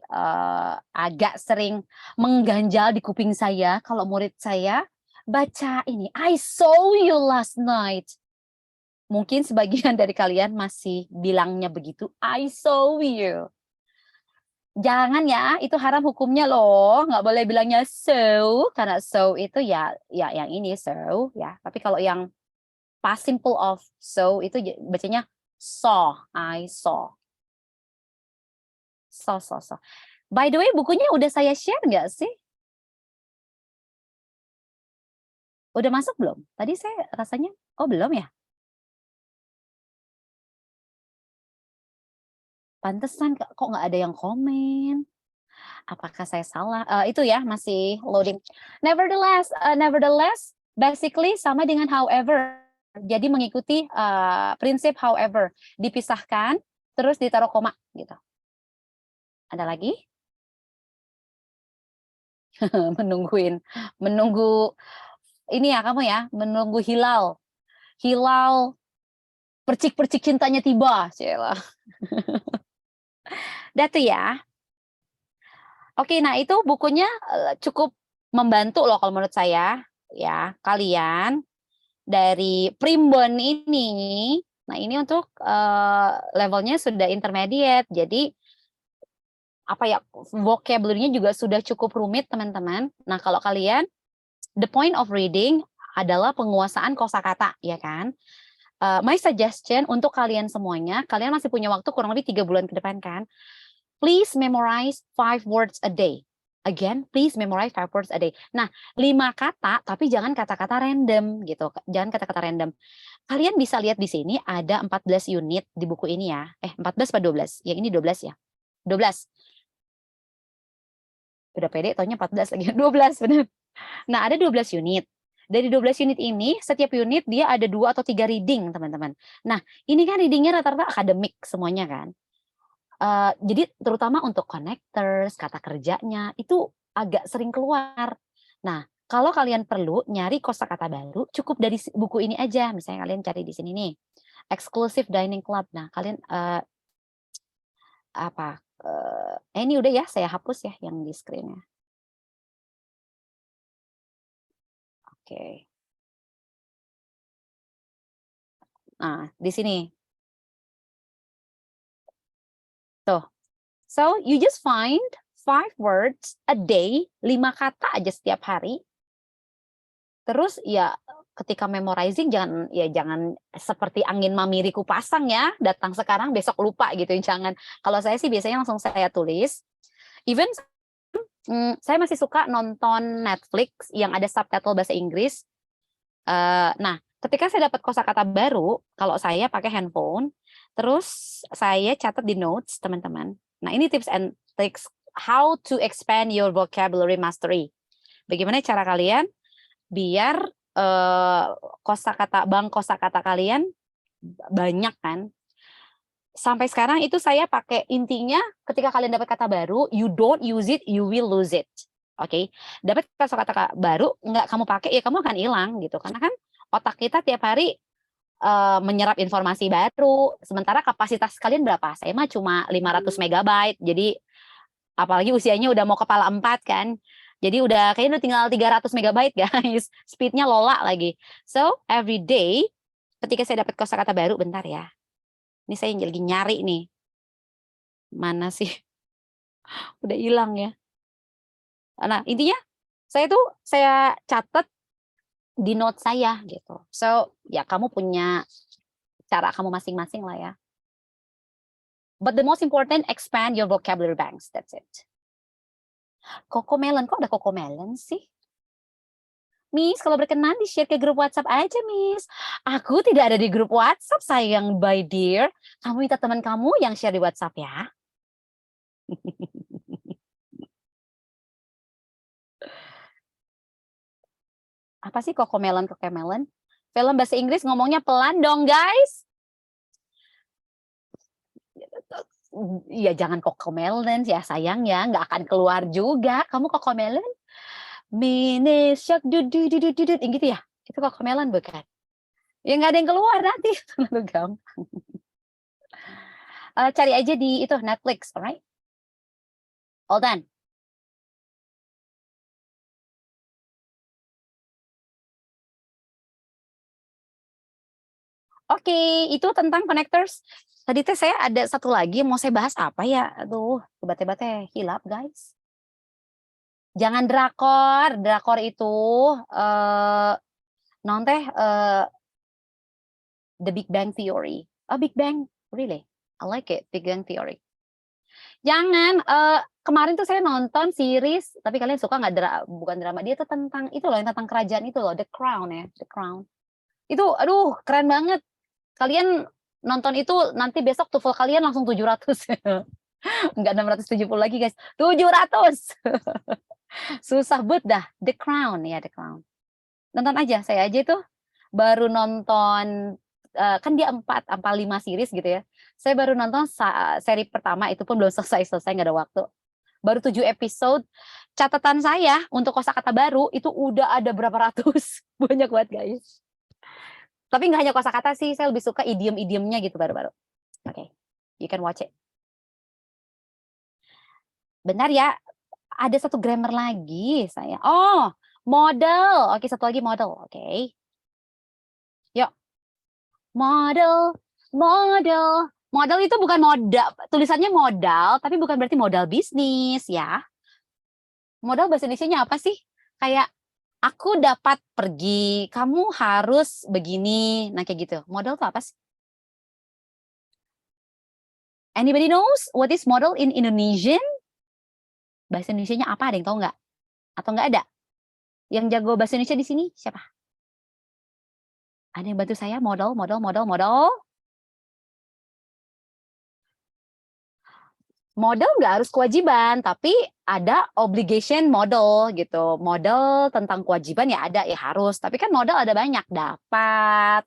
agak sering mengganjal di kuping saya kalau murid saya baca ini, I saw you last night. Mungkin sebagian dari kalian masih bilangnya begitu, I saw you. Jangan ya, itu haram hukumnya loh, nggak boleh bilangnya so, karena so itu ya yang ini so ya. Tapi kalau yang past simple of so itu bacanya saw, I saw. So. By the way, bukunya udah saya share nggak sih? Udah masuk belum? Tadi saya rasanya, oh belum ya? Pantesan kok nggak ada yang komen. Apakah saya salah? Itu ya masih loading. Nevertheless, basically sama dengan however. Jadi mengikuti prinsip however, dipisahkan terus ditaruh koma gitu. Ada lagi? menunggu ini ya kamu ya, menunggu hilal. Hilal percik-percik cintanya tiba, Cila. Datu ya. Oke, nah itu bukunya cukup membantu loh kalau menurut saya ya. Kalian dari primbon ini, nah ini untuk levelnya sudah intermediate. Jadi apa ya, vocabulary-nya juga sudah cukup rumit, teman-teman. Nah, kalau kalian the point of reading adalah penguasaan kosakata, ya kan? My suggestion untuk kalian semuanya, kalian masih punya waktu kurang lebih 3 bulan ke depan kan? Please memorize 5 words a day. Again, please memorize 5 words a day. Nah, 5 kata, tapi jangan kata-kata random gitu. Jangan kata-kata random. Kalian bisa lihat di sini ada 14 unit di buku ini ya. 14 atau 12? Yang ini 12 ya? 12. Udah pede, taunya 14 lagi. 12, benar. Nah, ada 12 unit. Dari 12 unit ini, setiap unit dia ada 2 atau 3 reading, teman-teman. Nah, ini kan readingnya rata-rata akademik semuanya kan. Jadi terutama untuk connectors, kata kerjanya, itu agak sering keluar. Nah, kalau kalian perlu nyari kosakata baru, cukup dari buku ini aja. Misalnya kalian cari di sini nih, Exclusive Dining Club. Nah, kalian, ini udah ya, saya hapus ya yang di screen-nya. Oke. Nah, di sini. Tuh. So, you just find 5 words a day, 5 kata aja setiap hari. Terus ya ketika memorizing jangan seperti angin mamiriku pasang ya, datang sekarang besok lupa gitu, jangan. Kalau saya sih biasanya langsung saya tulis. Even saya masih suka nonton Netflix yang ada subtitle bahasa Inggris. Nah, ketika saya dapat kosakata baru, kalau saya pakai handphone, terus saya catat di notes, teman-teman. Nah, ini tips and tricks how to expand your vocabulary mastery. Bagaimana cara kalian biar bank kosakata kalian banyak kan. Sampai sekarang itu saya pakai, intinya ketika kalian dapat kata baru, you don't use it, you will lose it. Oke, dapat kosakata baru nggak kamu pakai ya kamu akan hilang gitu. Karena kan otak kita tiap hari menyerap informasi baru. Sementara kapasitas kalian berapa? Saya mah cuma 500 megabyte. Jadi apalagi usianya udah mau kepala 4 kan. Jadi kayaknya udah tinggal 300 megabyte guys. Speednya lola lagi. So, every day ketika saya dapat kosakata baru, bentar ya. Ini saya lagi nyari nih. Mana sih? Udah hilang ya. Nah, intinya saya catat di note saya gitu. So, ya kamu punya cara kamu masing-masing lah ya. But the most important, expand your vocabulary banks. That's it. Cocomelon, kok ada Cocomelon sih? Miss, kalau berkenan di-share ke grup WhatsApp aja, Miss. Aku tidak ada di grup WhatsApp, sayang, by dear. Kamu minta teman kamu yang share di WhatsApp ya. Apa sih Cocomelon? Film bahasa Inggris ngomongnya pelan dong, guys. Ya jangan Cocomelon ya, sayang ya, nggak akan keluar juga. Kamu Cocomelon? Mini shark dudut gitu ya? Itu Cocomelon bukan? Ya nggak ada yang keluar nanti, terlalu gampang. Cari aja di itu Netflix, alright? All done. Oke, itu tentang connectors. Tadi teh saya ada satu lagi mau saya bahas apa ya? Aduh, tiba-tiba teh hilap, guys. Jangan drakor. Drakor itu non teh The Big Bang Theory. Oh, Big Bang, really? I like it, Big Bang Theory. Jangan, kemarin tuh saya nonton series, tapi kalian suka nggak bukan drama, dia tuh tentang itu loh, yang tentang kerajaan itu loh, The Crown ya, The Crown. Itu, aduh, keren banget. Kalian nonton itu, nanti besok TOEFL kalian langsung 700. Enggak 670 lagi, guys. 700. Susah banget dah. The Crown, ya The Crown. Nonton aja, saya aja itu baru nonton, kan dia 5 series gitu ya. Saya baru nonton seri pertama, itu pun belum selesai, nggak ada waktu. Baru 7 episode. Catatan saya untuk kosakata baru itu udah ada berapa ratus. Banyak banget, guys. Tapi nggak hanya kosakata sih, saya lebih suka idiom-idiomnya gitu baru-baru. Oke, you can watch it. Bentar ya, ada satu grammar lagi saya. Oh, model. Oke, satu lagi model. Oke. Yuk. Model, model. Model itu bukan modal, tulisannya modal, tapi bukan berarti modal bisnis ya. Modal bahasa Indonesianya apa sih? Kayak aku dapat pergi, kamu harus begini. Nah, kayak gitu. Modal itu apa sih? Anybody knows what is model in Indonesian? Bahasa Indonesianya apa? Ada yang tahu nggak? Atau nggak ada? Yang jago bahasa Indonesia di sini siapa? Ada yang bantu saya? Modal. Modal nggak harus kewajiban, tapi ada obligation model gitu. Model tentang kewajiban ya ada, ya harus. Tapi kan modal ada banyak. Dapat,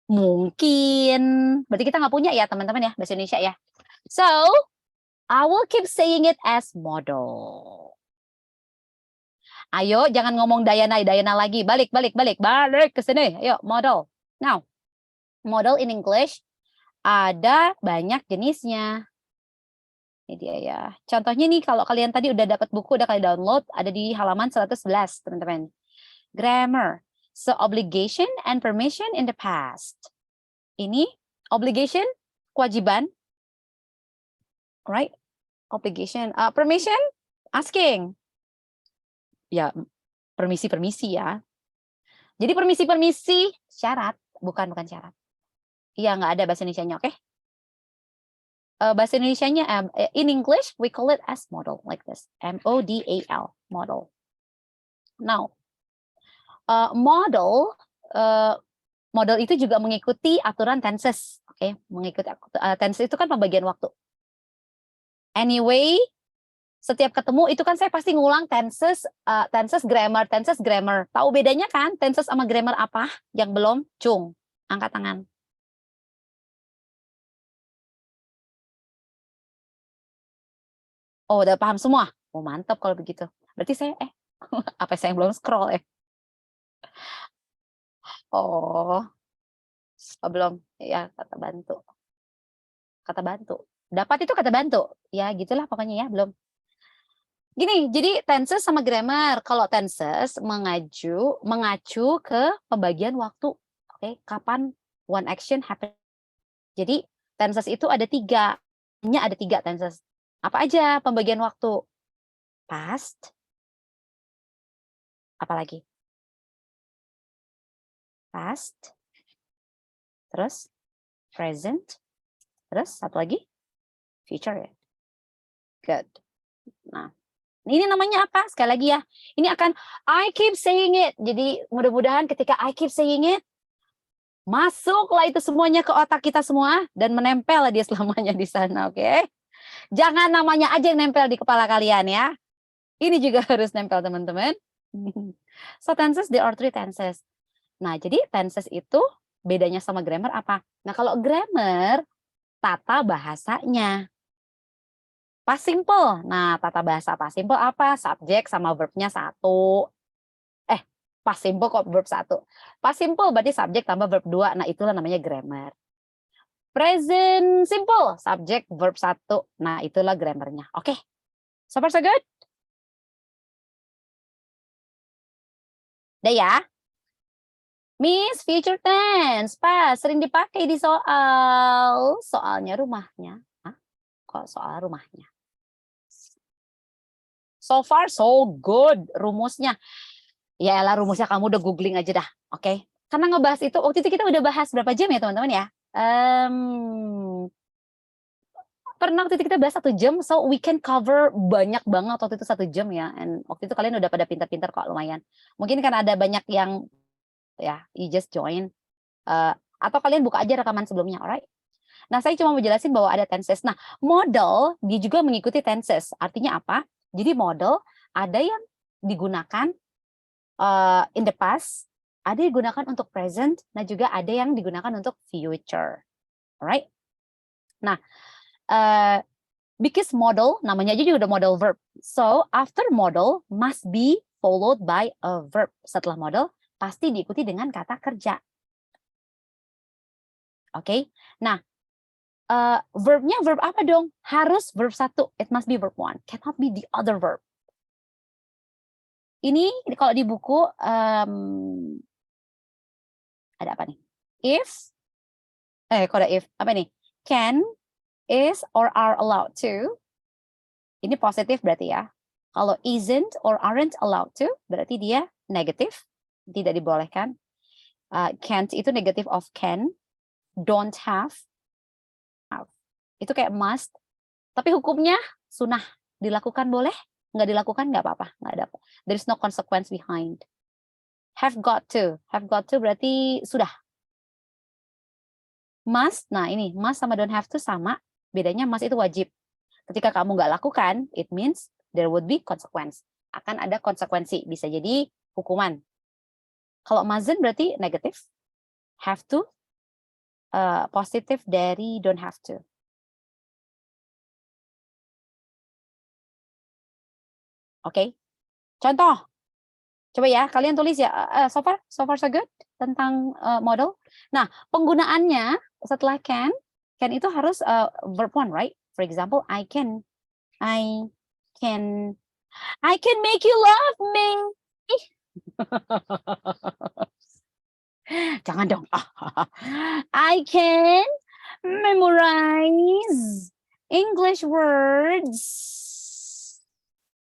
mungkin. Berarti kita nggak punya ya teman-teman ya, bahasa Indonesia ya. So, I will keep saying it as model. Ayo, jangan ngomong Dayana lagi. Balik ke sini. Ayo, model. Now, model in English ada banyak jenisnya. Ini dia ya. Contohnya nih, kalau kalian tadi udah dapat buku, udah kalian download, ada di halaman 111, teman-teman. Grammar. So, obligation and permission in the past. Ini, obligation, kewajiban. Right? Obligation. Permission, asking. Ya, permisi ya. Jadi permisi syarat, bukan syarat. Iya, nggak ada bahasa Indonesianya, oke? Bahasa Indonesianya, in English we call it as model, like this, M-O-D-A-L, model. Now, model itu juga mengikuti aturan tenses, oke? Mengikuti tenses itu kan pembagian waktu. Anyway, setiap ketemu itu kan saya pasti ngulang tenses, grammar. Tahu bedanya kan tenses sama grammar apa? Yang belum? Cung, angkat tangan. Oh, udah paham semua? Oh, mantap kalau begitu. Berarti saya, apa saya belum scroll ya? Oh, belum. Ya, kata bantu. Dapat itu kata bantu. Ya, gitulah pokoknya ya, belum. Gini, jadi tenses sama grammar. Kalau tenses mengacu ke pembagian waktu. Oke, kapan one action happen. Jadi tenses itu ada 3. Ada 3 tenses. Apa aja pembagian waktu? Past. Apalagi? Past. Terus present. Terus satu lagi? Future ya. Good. Nah, ini namanya apa? Sekali lagi ya. Ini akan I keep saying it. Jadi mudah-mudahan ketika I keep saying it, masuklah itu semuanya ke otak kita semua dan menempel dia selamanya di sana, oke? Jangan namanya aja yang nempel di kepala kalian ya. Ini juga harus nempel, teman-teman. So tenses, there are 3 tenses. Nah, jadi tenses itu bedanya sama grammar apa? Nah, kalau grammar, tata bahasanya. Past simple. Nah, tata bahasa past simple apa? Subjek sama verbnya 1. Past simple kok verb 1. Past simple berarti subjek tambah verb 2. Nah, itulah namanya grammar. Present simple, subjek verb 1. Nah, itulah grammarnya. Oke. So far so good? Udah ya? Miss, future tense. Pas, sering dipakai di soal. Soalnya rumahnya. Hah? Kok soal rumahnya? So far so good rumusnya. Ya elah, rumusnya kamu udah googling aja dah. Oke. Karena ngebahas itu, waktu itu kita udah bahas berapa jam ya teman-teman ya? Pernah waktu itu kita bahas 1 jam, so we can cover banyak banget waktu itu 1 jam ya. And waktu itu kalian udah pada pintar-pintar kok, lumayan. Mungkin kan ada banyak yang ya, you just join. Atau kalian buka aja rekaman sebelumnya, alright? Nah, saya cuma mau jelasin bahwa ada tenses. Nah, model dia juga mengikuti tenses. Artinya apa? Jadi model ada yang digunakan in the past, ada yang digunakan untuk present, nah juga ada yang digunakan untuk future. Alright? Nah, because model, namanya aja juga udah model verb. So, after model must be followed by a verb. Setelah model, pasti diikuti dengan kata kerja. Oke? Nah, verbnya verb apa dong? Harus verb 1. It must be verb 1. Cannot be the other verb. Ini kalau di buku, ada apa nih? If, kok ada if? Apa nih? Can, is, or are allowed to. Ini positif berarti ya. Kalau isn't or aren't allowed to, berarti dia negatif, tidak dibolehkan. Can't itu negatif of can. Don't have. Itu kayak must. Tapi hukumnya sunnah. Dilakukan boleh, nggak dilakukan nggak apa-apa. Nggak ada. There is no consequence behind. Have got to. Have got to berarti sudah. Must, nah ini must sama don't have to sama. Bedanya must itu wajib. Ketika kamu nggak lakukan, it means there would be consequence. Akan ada konsekuensi. Bisa jadi hukuman. Kalau mustn't berarti negatif. Have to, positif dari don't have to. Oke. Contoh. Coba ya, kalian tulis ya. So far so good tentang model. Nah, penggunaannya setelah can itu harus verb one, right? For example, I can make you love me. Jangan dong. I can memorize English words.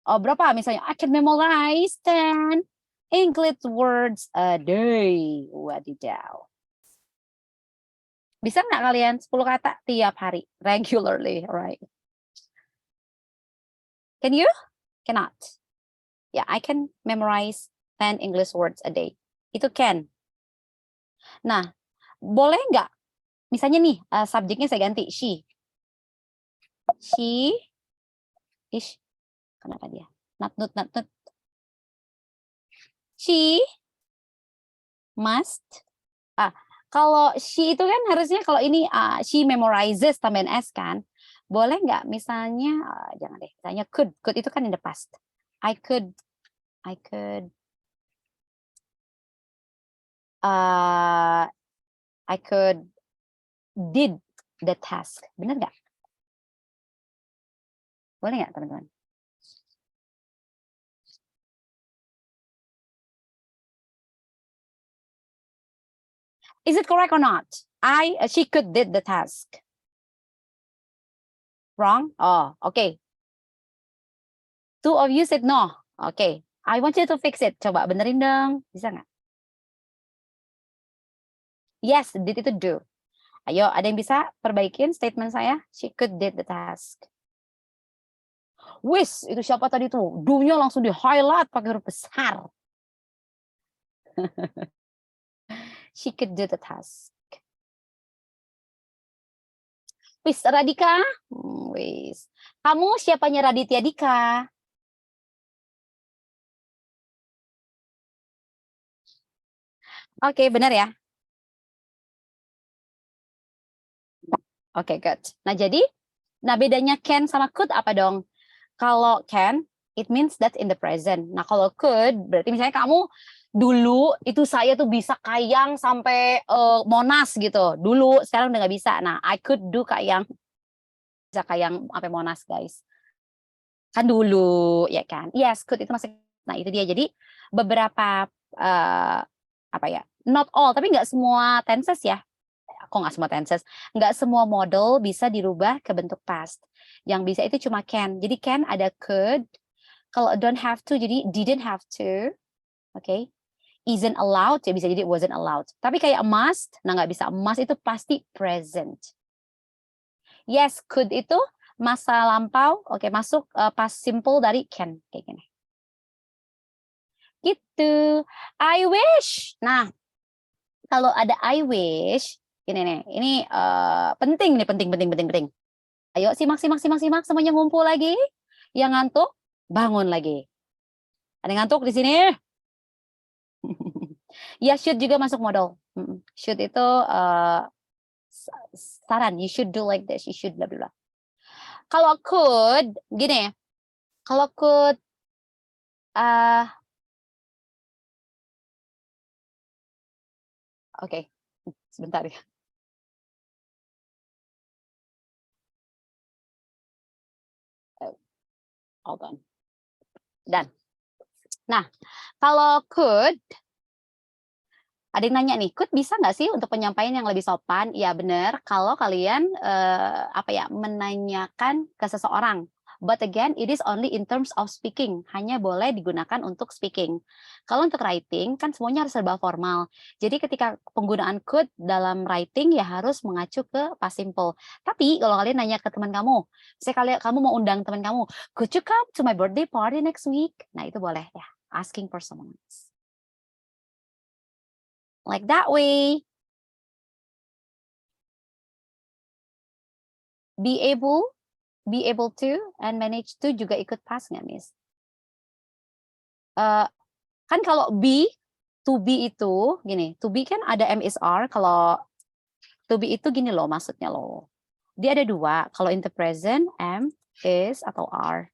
Oh, berapa misalnya? I can memorize 10 English words a day. Wadidaw. Bisa nggak kalian 10 kata tiap hari? Regularly, right? Can you? Cannot. Yeah, I can memorize 10 English words a day. Itu can. Nah, boleh nggak? Misalnya nih, subjeknya saya ganti, she. She, ish, kenapa dia? Not. She must. Kalau she itu kan harusnya kalau ini she memorizes tambahin s kan. Boleh nggak misalnya, jangan deh, misalnya could itu kan in the past. I could did the task. Bener nggak? Boleh nggak teman-teman? Is it correct or not? She could did the task. Wrong? Oh, okay. Two of you said no. Okay. I want you to fix it. Coba benerin dong. Bisa nggak? Yes, did itu do. Ayo, ada yang bisa perbaikin statement saya? She could did the task. Wis, itu siapa tadi tuh? Do-nya langsung di-highlight pakai huruf besar. She could do the task. Wis, Radika? Wis. Kamu siapanya Raditya Dika? Oke, benar ya? Oke, good. Nah, jadi, bedanya can sama could apa dong? Kalau can, it means that in the present. Nah, kalau could, berarti misalnya kamu dulu itu saya tuh bisa kayang sampai Monas gitu. Dulu, sekarang udah nggak bisa. Nah, I could do kayang. Bisa kayang sampai Monas, guys. Kan dulu, ya kan? Yes, could itu masih. Nah, itu dia. Jadi, beberapa, apa ya, not all, tapi nggak semua tenses ya. Kok nggak semua tenses? Nggak semua model bisa dirubah ke bentuk past. Yang bisa itu cuma can. Jadi can ada could. Kalau don't have to, jadi didn't have to. Oke. Isn't allowed, ya bisa jadi wasn't allowed. Tapi kayak must, nah nggak bisa. Must itu pasti present. Yes, could itu masa lampau. Oke, masuk past simple dari can. Kayak gini. Gitu. I wish. Nah, kalau ada I wish, ini nih, ini penting nih, penting. Ayo simak, semuanya ngumpul lagi. Yang ngantuk, bangun lagi. Ada yang ngantuk di sini? Ya, should juga masuk modal. Should itu saran, you should do like this, you should bla bla bla. Kalau could, gini, kalau could, oke, sebentar ya. Hold on. Dan, nah, kalau could, ada yang nanya nih, could bisa nggak sih untuk penyampaian yang lebih sopan? Ya benar, kalau kalian menanyakan ke seseorang. But again, it is only in terms of speaking. Hanya boleh digunakan untuk speaking. Kalau untuk writing, kan semuanya harus serba formal. Jadi ketika penggunaan could dalam writing, ya harus mengacu ke past simple. Tapi kalau kalian nanya ke teman kamu, misalnya kamu mau undang teman kamu, could you come to my birthday party next week? Nah itu boleh ya, asking for someone else. Like that way. Be able to, and manage to juga ikut pas nggak, Miss? Kan kalau be, to be itu, gini, to be kan ada am is are, kalau to be itu gini loh maksudnya loh. Dia ada dua, kalau in the present, am, is, atau are.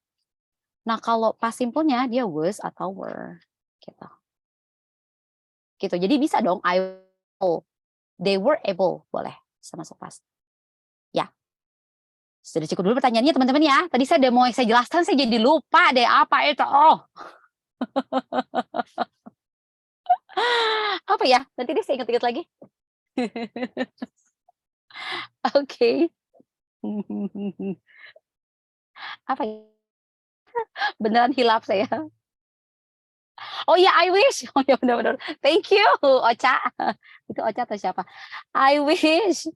Nah, kalau past simple-nya dia was atau were gitu. Gitu. Jadi bisa dong they were able, boleh bisa masuk past. Ya. Sudah cukup dulu pertanyaannya teman-teman ya. Tadi saya udah mau saya jelaskan, saya jadi lupa deh apa itu. Oh. Apa ya? Nanti deh saya ingat-ingat lagi. Oke. Apa ya? Beneran hilaf saya. Oh ya, I wish. Oh ya benar-benar. Thank you, Ocha. Itu Ocha atau siapa? I wish.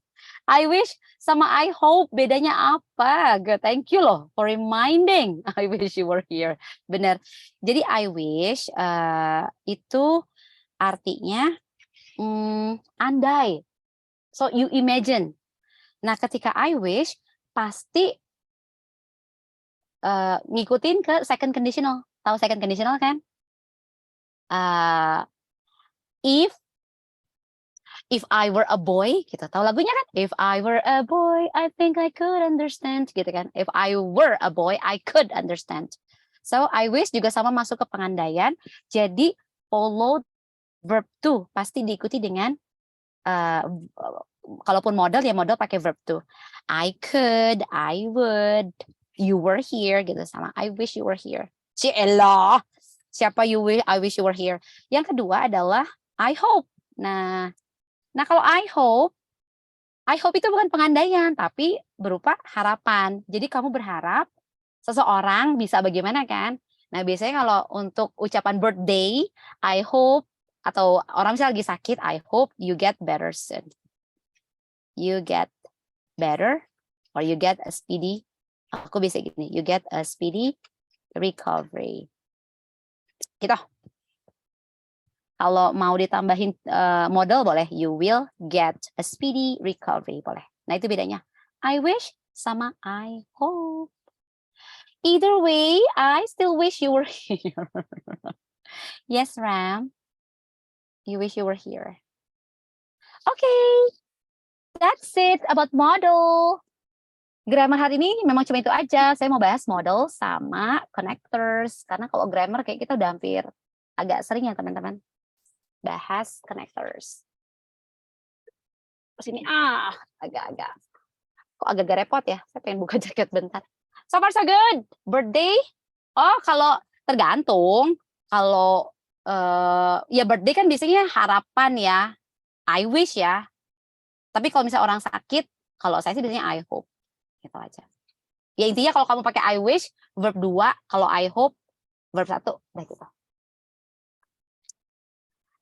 I wish sama I hope bedanya apa? Good. Thank you loh for reminding. I wish you were here. Benar. Jadi I wish itu artinya andai. So you imagine. Nah, ketika I wish pasti ngikutin ke second conditional. Tahu second conditional kan? If I were a boy, gitu. Tahu lagunya kan? If I were a boy, I think I could understand, gitu kan? If I were a boy, I could understand. So I wish juga sama masuk ke pengandaian. Jadi follow verb to pasti diikuti dengan kalaupun modal ya modal pakai verb to. I could, I would, you were here, gitu sama. I wish you were here. Cielah. Siapa you wish? I wish you were here. Yang kedua adalah I hope. Nah, kalau I hope itu bukan pengandaian, tapi berupa harapan. Jadi kamu berharap seseorang bisa bagaimana kan? Nah, biasanya kalau untuk ucapan birthday, I hope, atau orang misalnya lagi sakit, I hope you get better soon. You get better, or you get a speedy, aku bisa gini, you get a speedy recovery. Gitu. Kalau mau ditambahin model boleh, you will get a speedy recovery, boleh. Nah, itu bedanya. I wish sama I hope. Either way, I still wish you were here. Yes, Ram. You wish you were here. Okay. That's it about model. Grammar hari ini memang cuma itu aja. Saya mau bahas model sama connectors. Karena kalau grammar kayak kita udah hampir agak sering ya, teman-teman. Bahas connectors. Terus ini agak-agak kok agak-agak repot ya. Saya pengen buka jaket bentar. So far so good. Birthday? Oh, kalau tergantung. Kalau ya birthday kan biasanya harapan ya. I wish ya. Tapi kalau misalnya orang sakit, kalau saya sih biasanya I hope. Gitu aja. Ya intinya kalau kamu pakai I wish, verb 2, kalau I hope, verb 1. Udah gitu.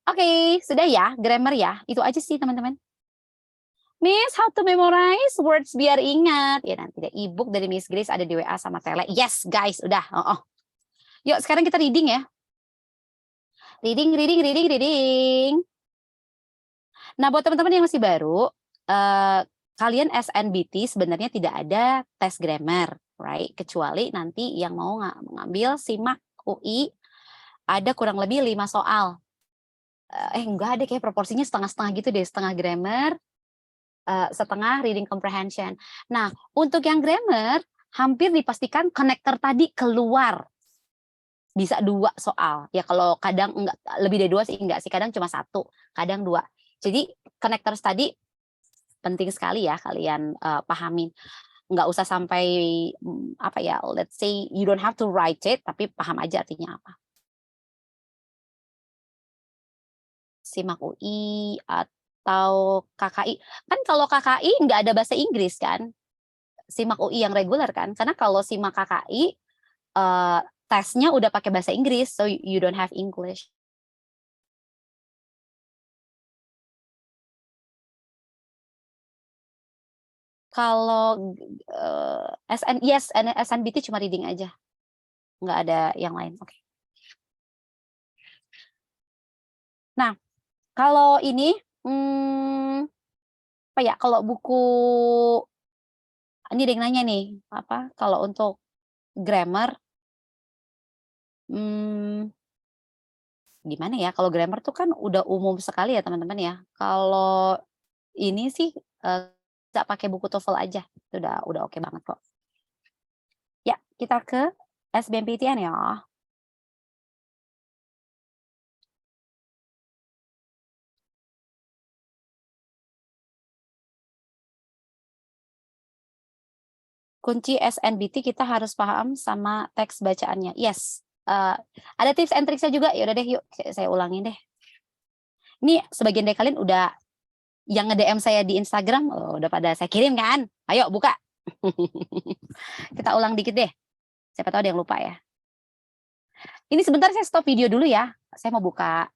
Oke, sudah ya, grammar ya. Itu aja sih teman-teman. Miss, how to memorize words biar ingat. Ya nanti deh, ebook dari Miss Grace ada di WA sama Tele. Yes guys, udah. Yuk sekarang kita reading ya. Reading. Nah buat teman-teman yang masih baru, kalian SNBT sebenarnya tidak ada tes grammar, right? Kecuali nanti yang mau ngambil SIMAK UI ada kurang lebih 5 soal. Enggak ada kayak proporsinya setengah-setengah gitu deh, setengah grammar, setengah reading comprehension. Nah, untuk yang grammar hampir dipastikan connector tadi keluar. Bisa 2 soal. Ya kalau kadang enggak lebih dari 2 sih enggak sih, kadang cuma 1, kadang 2. Jadi connectors tadi penting sekali ya kalian pahamin. Nggak usah sampai apa ya, let's say you don't have to write it, tapi paham aja artinya apa. SIMAK UI atau KKI. Kan kalau KKI nggak ada bahasa Inggris kan? SIMAK UI yang reguler kan? Karena kalau SIMAK KKI tesnya udah pakai bahasa Inggris, so you don't have English. Kalau SNBT cuma reading aja, nggak ada yang lain. Oke. Nah, kalau ini apa ya? Kalau buku ini ada yang nanya nih, apa? Kalau untuk grammar, gimana ya? Kalau grammar tuh kan udah umum sekali ya teman-teman ya. Kalau ini sih bisa pakai buku TOEFL aja, itu udah oke banget kok. Ya, kita ke SBMPTN ya. Kunci SNBT kita harus paham sama teks bacaannya. Yes. Ada tips and tricksnya juga. Ya udah deh, yuk saya ulangin deh. Ini sebagian dari kalian udah yang nge-DM saya di Instagram, udah pada saya kirim kan? Ayo buka. Kita ulang dikit deh. Siapa tahu ada yang lupa ya. Ini sebentar saya stop video dulu ya. Saya mau buka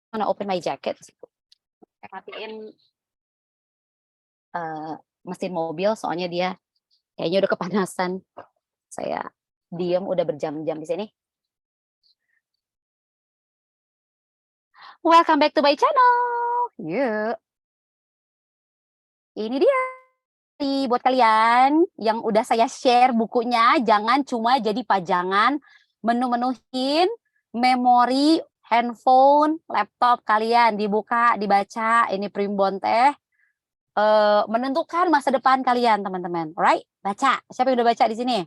mana open my jacket. Saya matiin mesin mobil soalnya dia kayaknya udah kepanasan. Saya diem udah berjam-jam di sini. Welcome back to my channel. Yuk. Ini dia. Buat kalian yang udah saya share bukunya, jangan cuma jadi pajangan menu-menuhin memori handphone, laptop kalian. Dibuka, dibaca, ini primbon teh. Menentukan masa depan kalian, teman-teman. Alright? Baca. Siapa yang udah baca di sini?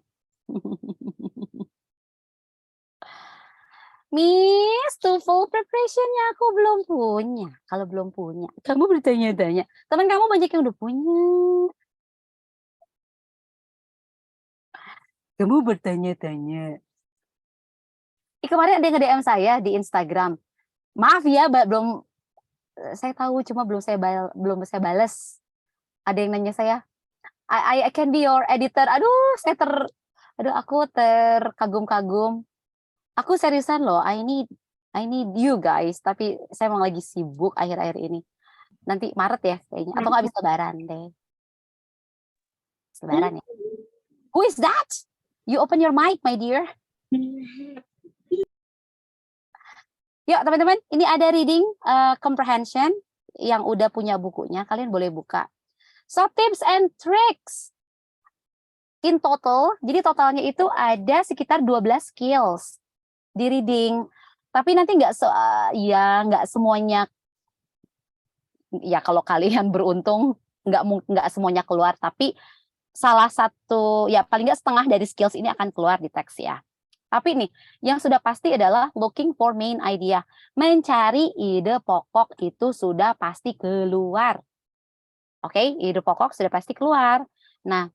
Miss, full preparationnya aku belum punya. Kalau belum punya, kamu bertanya-tanya. Teman kamu banyak yang udah punya. Kamu bertanya-tanya. Kemarin ada yang nge-DM saya di Instagram. Maaf ya, belum saya tahu cuma belum saya balas. Ada yang nanya saya, I can be your editor. Aduh, aku terkagum-kagum. Aku seriusan loh, I need you guys, tapi saya emang lagi sibuk akhir-akhir ini. Nanti Maret ya kayaknya, atau nggak habis lebaran deh. Lebaran ya. Who is that? You open your mic, my dear. Yuk teman-teman, ini ada reading comprehension yang udah punya bukunya, kalian boleh buka. So tips and tricks. In total, jadi totalnya itu ada sekitar 12 skills di reading. Tapi nanti nggak semuanya, ya kalau kalian beruntung nggak semuanya keluar, tapi salah satu, ya paling nggak setengah dari skills ini akan keluar di teks ya. Tapi nih, yang sudah pasti adalah looking for main idea. Mencari ide pokok itu sudah pasti keluar. Oke, ide pokok sudah pasti keluar. Nah,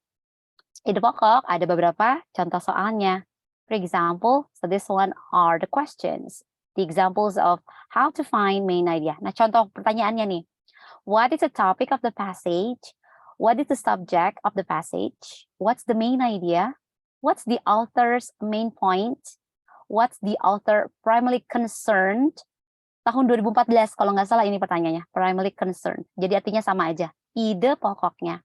ide pokok ada beberapa contoh soalnya. For example, so this one are the questions. The examples of how to find main idea. Nah, contoh pertanyaannya nih. What is the topic of the passage? What is the subject of the passage? What's the main idea? What's the author's main point? What's the author primarily concerned? Tahun 2014 kalau nggak salah ini pertanyaannya. Primarily concerned. Jadi artinya sama aja. Ide pokoknya.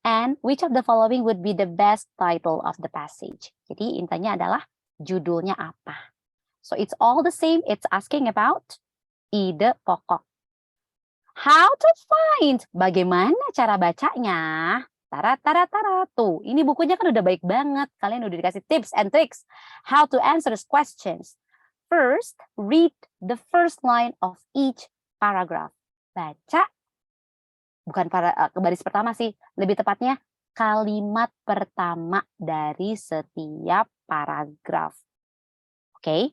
And which of the following would be the best title of the passage? Jadi intinya adalah judulnya apa. So it's all the same. It's asking about ide pokok. How to find? Bagaimana cara bacanya? Tara. Tuh, ini bukunya kan udah baik banget. Kalian udah dikasih tips and tricks. How to answer these questions. First, read the first line of each paragraph. Baca, bukan baris pertama sih. Lebih tepatnya, kalimat pertama dari setiap paragraf. Okay?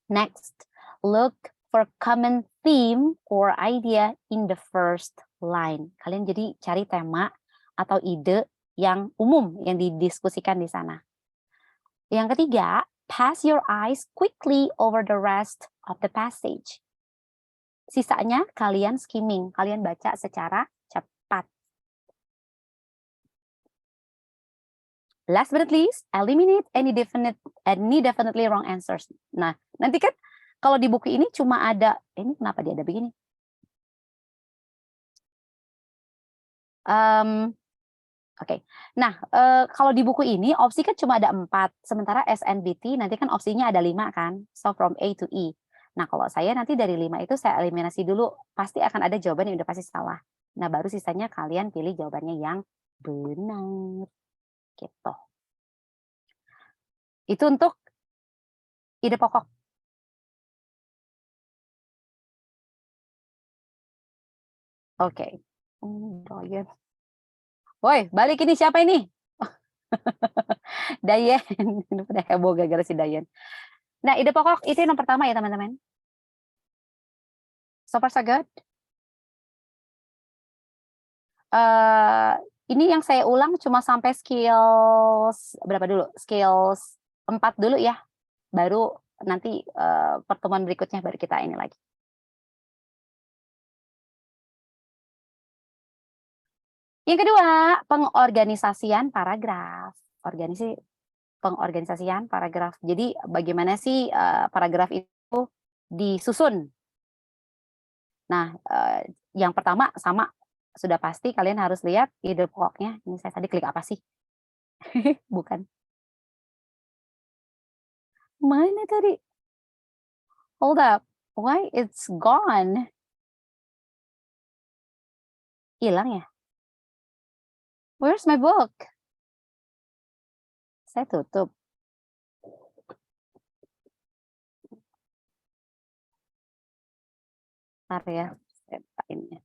Next, look for common theme or idea in the first line. Kalian jadi cari tema atau ide yang umum yang didiskusikan di sana. Yang ketiga, pass your eyes quickly over the rest of the passage. Sisanya kalian skimming, kalian baca secara cepat. Last but not least, eliminate any definitely wrong answers. Nah, nanti kan kalau di buku ini cuma ada, ini kenapa dia ada begini? Oke. Nah, kalau di buku ini opsi kan cuma ada 4, sementara SNBT nanti kan opsinya ada 5 kan, so from A to E. Nah, kalau saya nanti dari 5 itu saya eliminasi dulu, pasti akan ada jawaban yang udah pasti salah. Nah, baru sisanya kalian pilih jawabannya yang benar. Gitu. Itu untuk ide pokok. Oke. Woi, balik ini siapa ini? Dayen, udah heboh gara-gara si Dayen. Nah, ide pokok itu yang pertama ya teman-teman. So far so good. Eh, ini yang saya ulang cuma sampai skills berapa dulu? Skills 4 dulu ya. Baru nanti pertemuan berikutnya baru kita ini lagi. Yang kedua, pengorganisasian paragraf. Pengorganisasian paragraf. Jadi bagaimana sih paragraf itu disusun? Nah, yang pertama sama sudah pasti kalian harus lihat ide pokoknya. Ini saya tadi klik apa sih? Bukan. Mana tadi? Hold up. Why it's gone? Hilang ya? Where's my book? Saya tutup. Ntar ya. Saya bukain ya.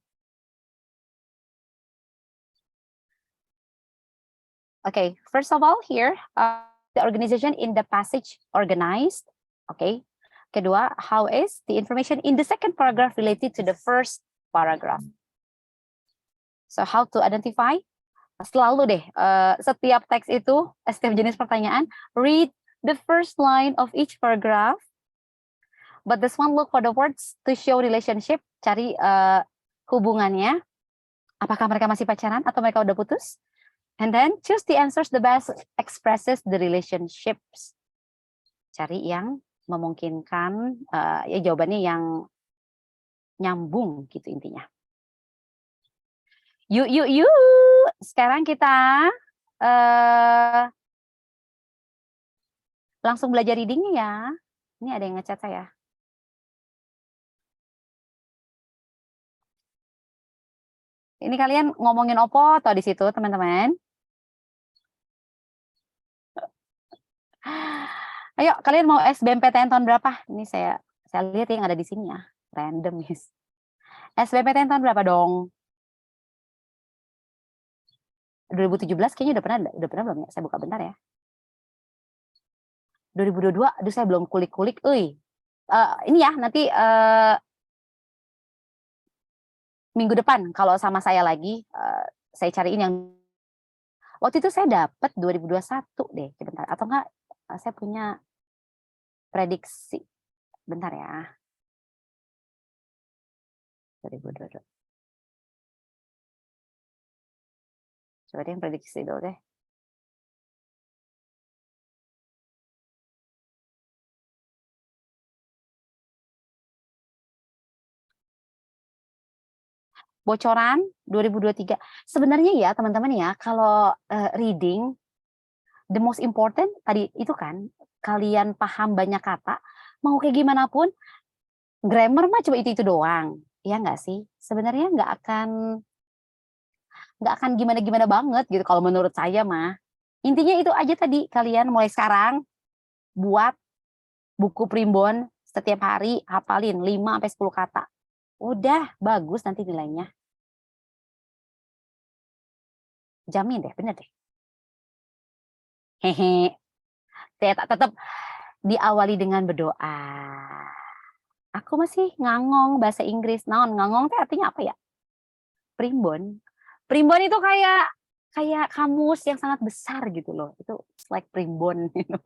Okay, first of all here, the organization in the passage organized. Okay. Kedua, how is the information in the second paragraph related to the first paragraph? So how to identify? Selalu deh, setiap teks itu, setiap jenis pertanyaan, read the first line of each paragraph. But this one look for the words to show relationship, cari hubungannya. Apakah mereka masih pacaran atau mereka udah putus? And then choose the answers the best expresses the relationships. Cari yang memungkinkan, ya jawabannya yang nyambung gitu intinya. Yuk. Sekarang kita langsung belajar readingnya ya. Ini ada yang ngechat saya. Ini kalian ngomongin opo atau di situ teman-teman? Ayo, kalian mau SBMPTN tahun berapa? Ini saya lihat yang ada di sini ya. Random, guys. SBMPTN tahun berapa dong? 2017 kayaknya udah pernah belum ya? Saya buka bentar ya. 2022, aduh saya belum kulik-kulik. Ini ya, nanti minggu depan kalau sama saya lagi, saya cariin yang waktu itu saya dapat 2021 deh, sebentar. Atau enggak, saya punya prediksi. Bentar ya. 2022. Coba deh yang prediksi dulu deh. Bocoran 2023. Sebenarnya ya teman-teman ya, kalau reading, the most important tadi itu kan, kalian paham banyak kata, mau kayak gimana pun, grammar mah cuma itu doang. Ya nggak sih? Sebenarnya nggak akan gimana-gimana banget gitu kalau menurut saya mah. Intinya itu aja tadi, kalian mulai sekarang buat buku primbon setiap hari hafalin 5 sampai 10 kata. Udah bagus nanti nilainya. Jamin deh, bener deh. Hehe. Saya tetap diawali dengan berdoa. Aku masih ngangong bahasa Inggris. Naon ngangong teh artinya apa ya? Primbon. Primbon itu kayak kamus yang sangat besar gitu loh. Itu like primbon gitu.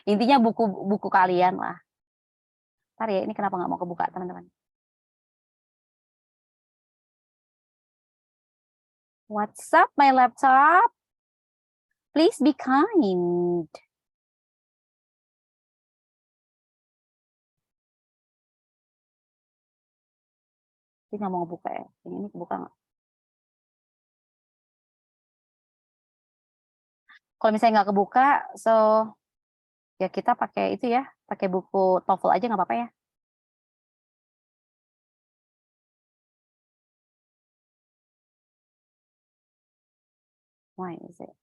Intinya buku kalian lah. Ntar ya, ini kenapa nggak mau kebuka teman-teman? What's up my laptop? Please be kind. Ini nggak mau kebuka ya? Ini kebuka nggak? Kalau misalnya nggak kebuka, so ya kita pakai itu ya, pakai buku TOEFL aja nggak apa-apa ya. Why is it?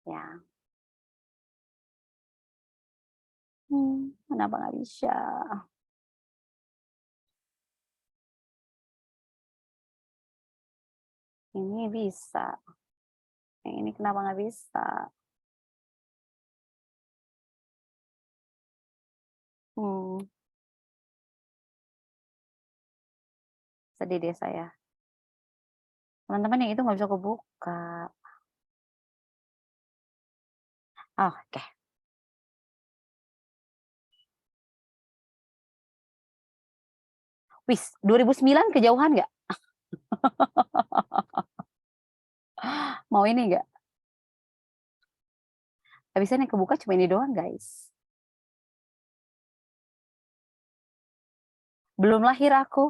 Ya. Kenapa nggak bisa? Ini bisa. Yang ini kenapa nggak bisa? Sedih deh saya. Teman-teman yang itu nggak bisa kebuka. Oke. Wis, 2009 kejauhan nggak? Mau ini nggak? Habisnya yang kebuka cuma ini doang, guys. Belum lahir aku.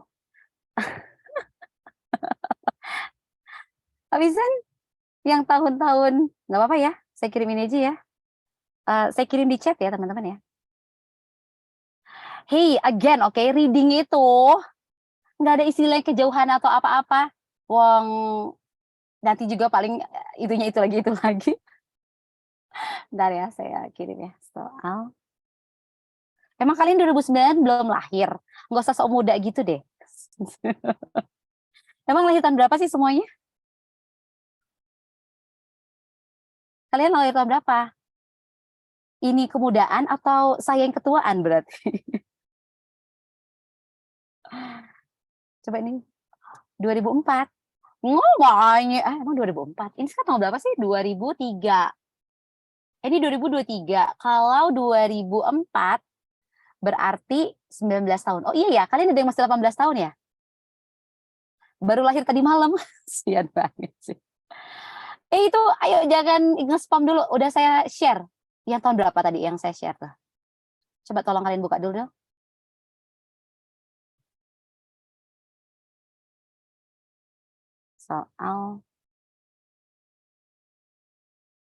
Habisan yang tahun-tahun, nggak apa-apa ya, saya kirimin aja ya. Saya kirim di chat ya, teman-teman ya. Hey, again, oke, reading itu nggak ada istilah kejauhan atau apa-apa. Wong nanti juga paling itunya itu lagi. Bentar ya, saya kirim ya. Soal. Emang kalian 2009 belum lahir? Nggak usah sok muda gitu deh. Emang lahir tahun berapa sih semuanya? Kalian lahir tahun berapa? Ini kemudaan atau saya yang ketuaan berarti? Coba ini 2004. Ngomongnya, emang 2004. Ini sekarang tahun berapa sih? 2003. Ini 2023. Kalau 2004 berarti 19 tahun. Oh iya ya, kalian ada yang masih 18 tahun ya? Baru lahir tadi malam. Sian banget sih. Itu ayo jangan nge-spam dulu. Udah saya share. Yang tahun berapa tadi yang saya share tuh? Coba tolong kalian buka dulu dong. Soal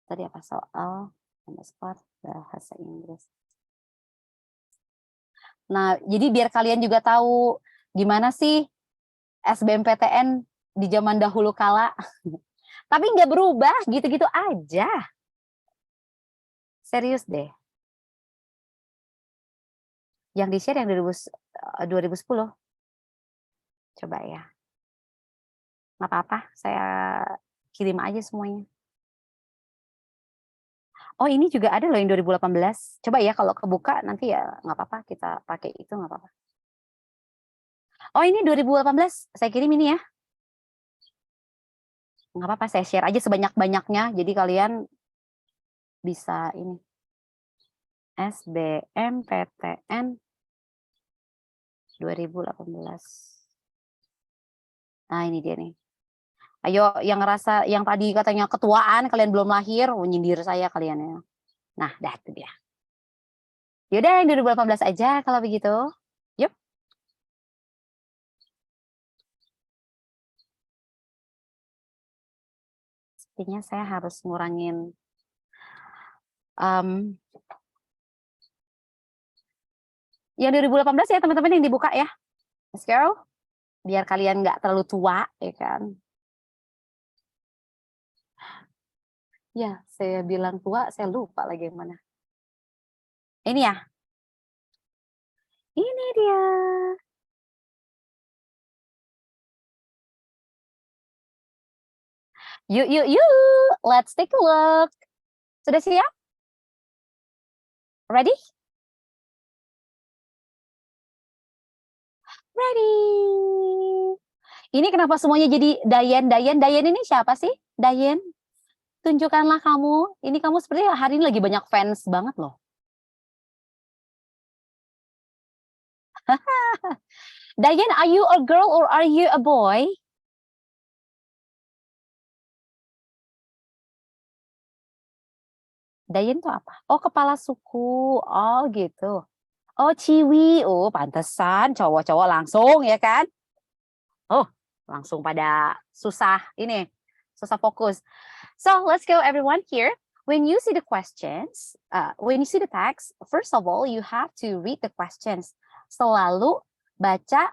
tadi apa? Soal underscore bahasa Inggris. Nah, jadi biar kalian juga tahu gimana sih SBMPTN di zaman dahulu kala. Tapi nggak berubah, gitu-gitu aja. Serius deh. Yang di-share yang 2010. Coba ya. Nggak apa-apa, saya kirim aja semuanya. Oh ini juga ada loh yang 2018. Coba ya kalau kebuka nanti ya nggak apa-apa, kita pakai itu nggak apa-apa. Oh ini 2018, saya kirim ini ya. Nggak apa-apa, saya share aja sebanyak-banyaknya. Jadi kalian bisa ini. SBMPTN 2018. Nah ini dia nih. Ayo yang ngerasa yang tadi katanya ketuaan kalian belum lahir, nyindir saya kalian ya. Nah, dah itu dia. Yaudah yang 2018 aja kalau begitu. Yuk. Sepertinya saya harus ngurangin yang 2018 ya teman-teman yang dibuka ya. Let's go. Biar kalian nggak terlalu tua ya kan. Ya, saya bilang tua, saya lupa lagi yang mana. Ini ya. Ini dia. Yuk. Let's take a look. Sudah siap? Ready? Ready. Ini kenapa semuanya jadi Dayen? Dayen ini siapa sih? Dayen? Tunjukkanlah kamu. Ini kamu seperti hari ini lagi banyak fans banget loh. Dayen, are you a girl or are you a boy? Dayen tuh apa? Oh, kepala suku. Oh, gitu. Oh, Ciwi. Oh, pantesan cowok-cowok langsung ya kan? Oh, langsung pada susah ini, susah fokus. So, let's go everyone here. When you see the questions, when you see the text, first of all, you have to read the questions. Selalu baca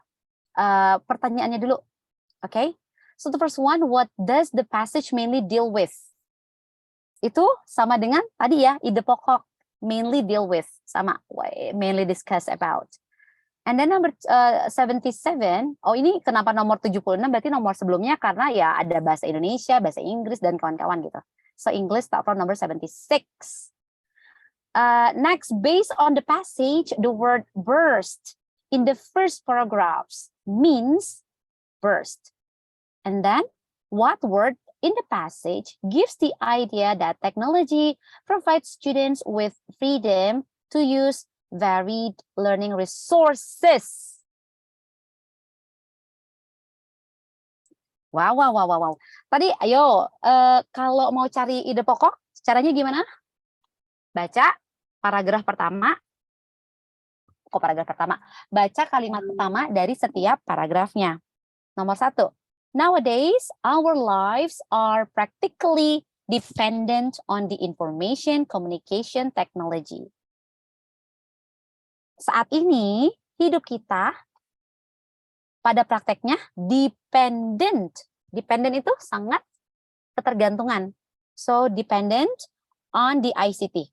pertanyaannya dulu. Okay? So the first one, what does the passage mainly deal with? itu sama dengan tadi ya, ide pokok, mainly deal with, sama, mainly discuss about. And then number 77, oh ini kenapa nomor 76, berarti nomor sebelumnya karena ya ada bahasa Indonesia, bahasa Inggris, dan kawan-kawan gitu. So English start from number 76. Next, based on the passage, the word burst in the first paragraphs means burst. And then, what word in the passage gives the idea that technology provides students with freedom to use varied learning resources? Wow. Tadi, ayo, kalau mau cari ide pokok, caranya gimana? Baca paragraf pertama. Kok paragraf pertama? Baca kalimat pertama dari setiap paragrafnya. Nomor 1. Nowadays, our lives are practically dependent on the information communication technology. Saat ini, hidup kita pada prakteknya dependent. Dependent itu sangat ketergantungan. So, dependent on the ICT.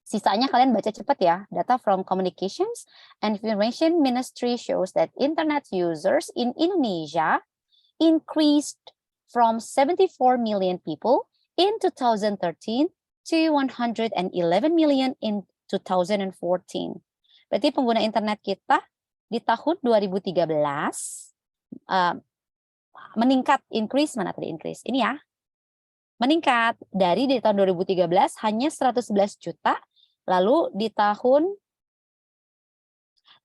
Sisanya kalian baca cepat ya. Data from Communications and Information Ministry shows that internet users in Indonesia increased from 74 million people in 2013 to 111 million in 2014. Berarti pengguna internet kita di tahun 2013 meningkat, increase, mana tadi increase? Ini ya. Meningkat dari di tahun 2013 hanya 111 juta. Lalu di tahun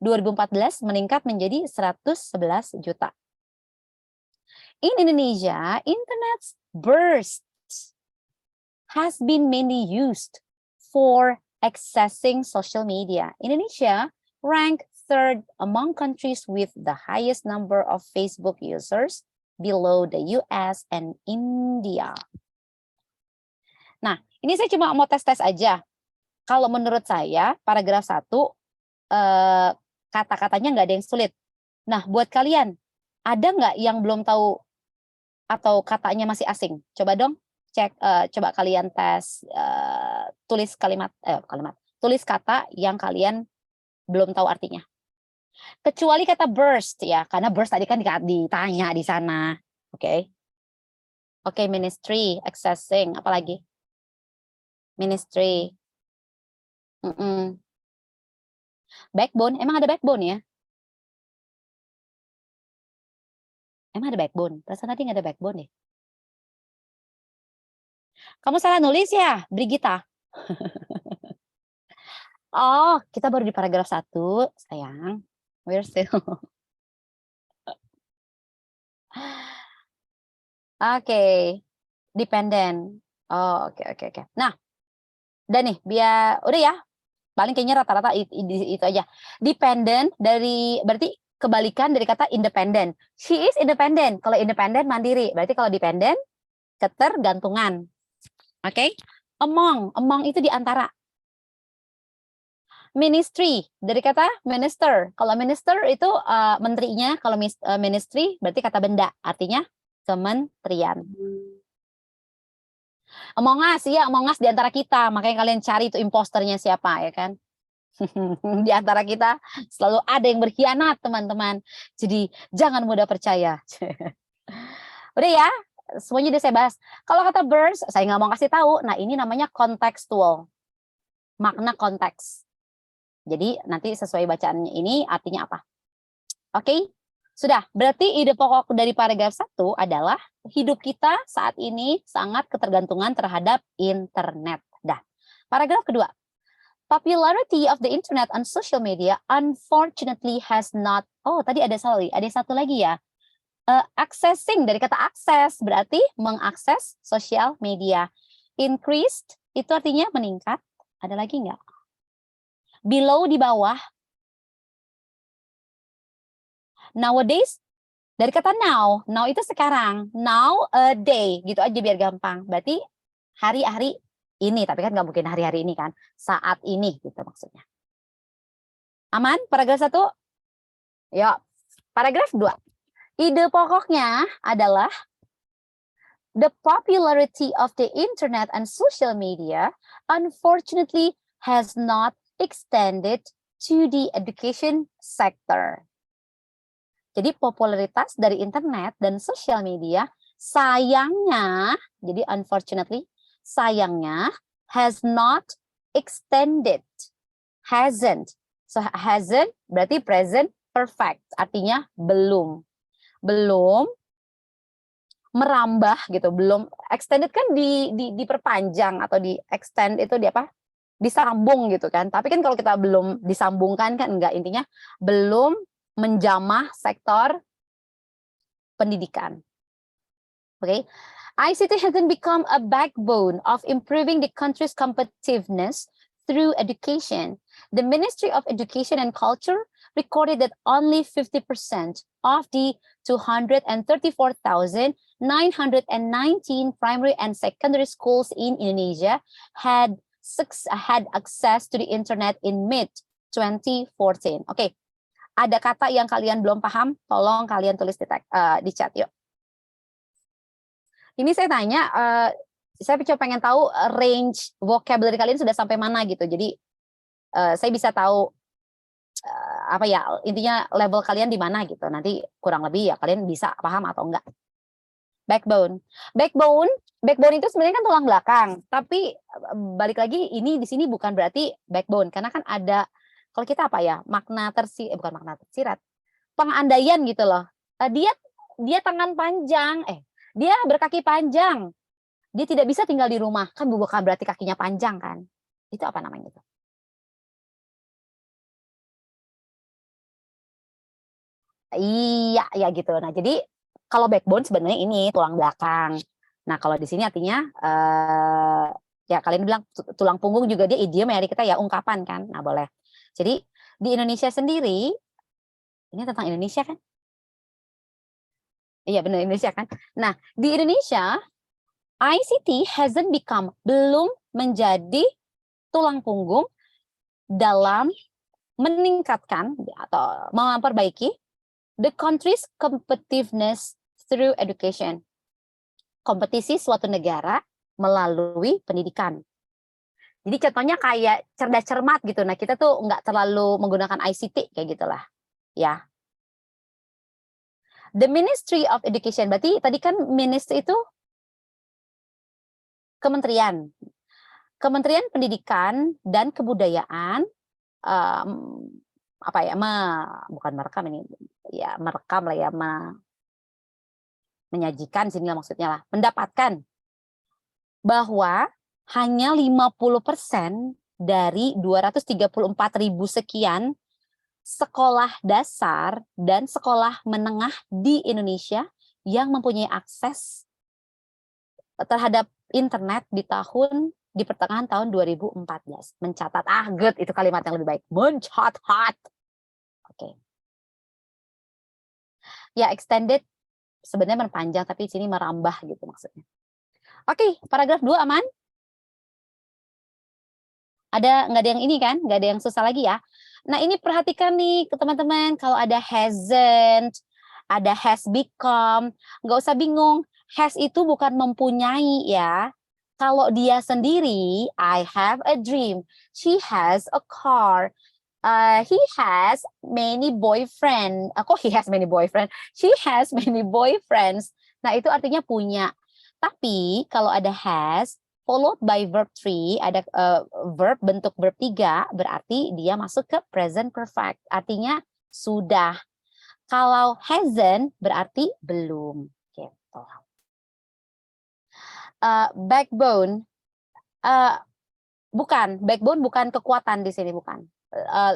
2014 meningkat menjadi 111 juta. In Indonesia, internet burst has been mainly used for accessing social media. Indonesia ranked third among countries with the highest number of Facebook users, below the US and India. Nah, ini saya cuma mau tes-tes aja. Kalau menurut saya, paragraf 1, kata-katanya nggak ada yang sulit. Nah, buat kalian, ada nggak yang belum tahu atau katanya masih asing? Coba dong, cek, coba kalian tes, tulis tulis kata yang kalian belum tahu artinya. Kecuali kata burst ya, karena burst tadi kan ditanya di sana. Oke. Oke, ministry, accessing, apalagi? Ministry. Backbone, emang ada backbone ya? Emang ada backbone? Perasaan tadi nggak ada backbone deh. Kamu salah nulis ya, Brigita? Oh, kita baru di paragraf 1, sayang. We're still. Oke, dependent. Oh, oke. Nah, udah nih, udah ya. Paling kayaknya rata-rata itu aja. Dependent berarti kebalikan dari kata independent. She is independent. Kalau independent mandiri. Berarti kalau dependent ketergantungan. Oke? Among itu di antara. Ministry dari kata minister. Kalau minister itu menterinya, kalau ministry berarti kata benda, artinya kementerian. Among Us di antara kita, makanya kalian cari itu imposternya siapa ya kan? Di antara kita selalu ada yang berkhianat, teman-teman. Jadi jangan mudah percaya. Udah ya, semuanya udah saya bahas. Kalau kata burst, saya nggak mau kasih tahu. Nah, ini namanya kontekstual. Makna konteks. Jadi nanti sesuai bacaannya ini artinya apa. Oke? Sudah, berarti ide pokok dari paragraf 1 adalah hidup kita saat ini sangat ketergantungan terhadap internet. Dah. Paragraf kedua. Popularity of the internet and social media unfortunately has not, tadi ada satu lagi ya. Accessing dari kata akses berarti mengakses sosial media. Increased itu artinya meningkat. Ada lagi nggak? Below di bawah. Nowadays dari kata now itu sekarang. Now a day gitu aja biar gampang. Berarti hari-hari ini, tapi kan nggak mungkin hari-hari ini kan, saat ini gitu maksudnya. Aman? Paragraf 1? Ya, paragraf 2. Ide pokoknya adalah the popularity of the internet and social media unfortunately has not extended to the education sector. Jadi popularitas dari internet dan social media sayangnya, jadi unfortunately, sayangnya has not extended, hasn't. So hasn't berarti present perfect, artinya belum merambah gitu, belum extended kan diperpanjang atau di extend itu di apa? Disambung gitu kan. Tapi kan kalau kita belum disambungkan kan enggak, intinya belum menjamah sektor pendidikan. Okay? ICT hasn't become a backbone of improving the country's competitiveness through education. The Ministry of Education and Culture recorded that only 50% of the 234,919 primary and secondary schools in Indonesia had access to the internet in mid-2014. Okay. Ada kata yang kalian belum paham, tolong kalian tulis di chat yuk. Ini saya tanya, saya coba pengen tahu range vocabulary kalian sudah sampai mana gitu. Jadi saya bisa tahu apa ya, intinya level kalian di mana gitu. Nanti kurang lebih ya kalian bisa paham atau enggak. Backbone itu sebenarnya kan tulang belakang. Tapi balik lagi ini di sini bukan berarti backbone, karena kan ada, kalau kita apa ya, bukan makna tersirat, pengandaian gitu loh. Dia tangan panjang, dia berkaki panjang, dia tidak bisa tinggal di rumah, kan bukan berarti kakinya panjang kan? Itu apa namanya itu? Iya, ya gitu. Nah jadi kalau backbone sebenarnya ini tulang belakang. Nah kalau di sini artinya ya kalian bilang tulang punggung juga dia idiom ya, kita ya ungkapan kan. Nah boleh. Jadi di Indonesia sendiri, ini tentang Indonesia kan? Iya benar Indonesia kan? Nah di Indonesia, ICT hasn't become, belum menjadi tulang punggung dalam meningkatkan atau memperbaiki the country's competitiveness through education. Kompetisi suatu negara melalui pendidikan. Jadi contohnya kayak cerdas cermat gitu. Nah kita tuh nggak terlalu menggunakan ICT kayak gitulah, ya. The Ministry of Education, berarti tadi kan ministry itu kementerian. Kementerian Pendidikan dan Kebudayaan apa ya, bukan merekam ini, ya merekam lah ya, menyajikan sinilah maksudnya lah, mendapatkan bahwa hanya 50% dari 234.000 sekian sekolah dasar dan sekolah menengah di Indonesia yang mempunyai akses terhadap internet di pertengahan tahun 2014. Mencatat, good, itu kalimat yang lebih baik. Mencatat. Oke. Ya, extended sebenarnya memperpanjang, tapi sini merambah gitu maksudnya. Oke, paragraf 2 aman? Nggak ada yang ini kan? Nggak ada yang susah lagi ya? Nah, ini perhatikan nih teman-teman, kalau ada hasn't, ada has become, nggak usah bingung. Has itu bukan mempunyai ya. Kalau dia sendiri, I have a dream. She has a car. He has many boyfriend. Kok he has many boyfriend? She has many boyfriends. Nah, itu artinya punya. Tapi kalau ada has followed by verb 3, ada bentuk verb 3, berarti dia masuk ke present perfect. Artinya sudah. Kalau hasn't berarti belum. Gitu. Backbone, backbone bukan kekuatan di sini, bukan.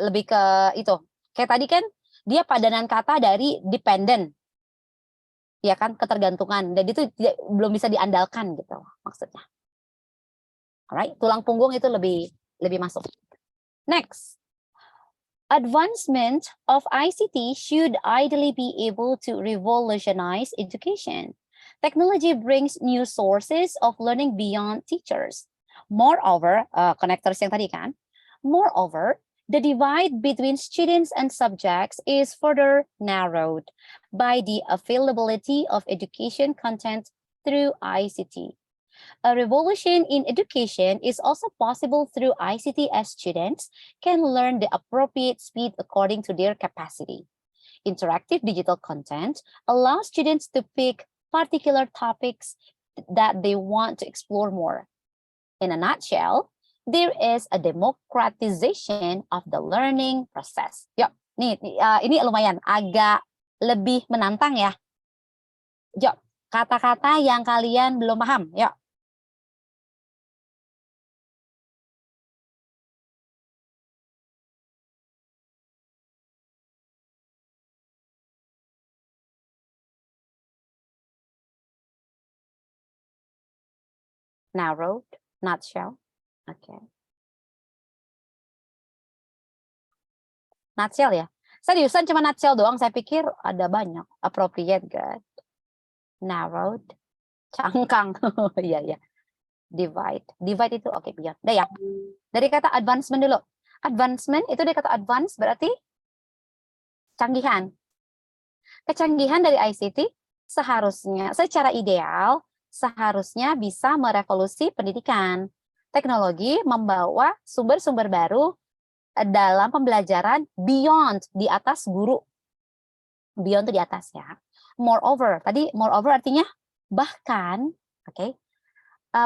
Lebih ke itu. Kayak tadi kan dia padanan kata dari dependent. Ya kan, ketergantungan. Dan itu belum bisa diandalkan gitu maksudnya. Alright, tulang punggung itu lebih masuk. Next. Advancement of ICT should ideally be able to revolutionize education. Technology brings new sources of learning beyond teachers. Moreover, connectors yang tadi kan. Moreover, the divide between students and subjects is further narrowed by the availability of education content through ICT. A revolution in education is also possible through ICT as students can learn the appropriate speed according to their capacity. Interactive digital content allows students to pick particular topics that they want to explore more. In a nutshell, there is a democratization of the learning process. Yuk, ini lumayan agak lebih menantang ya. Yuk, kata-kata yang kalian belum paham. Yuk. Narrowed, nutshell. Okay. Nutshell ya. Seriusan cuma nutshell doang. Saya pikir ada banyak. Appropriate, good. Narrowed. Cangkang. Iya, iya. Divide. Divide itu oke, beyond. Udah ya. Dari kata advancement dulu. Advancement itu dari kata advance berarti canggihan. Kecanggihan dari ICT seharusnya, secara ideal, seharusnya bisa merevolusi pendidikan. Teknologi membawa sumber-sumber baru dalam pembelajaran beyond, di atas guru. Beyond itu di atas ya. Moreover, tadi moreover artinya bahkan, oke,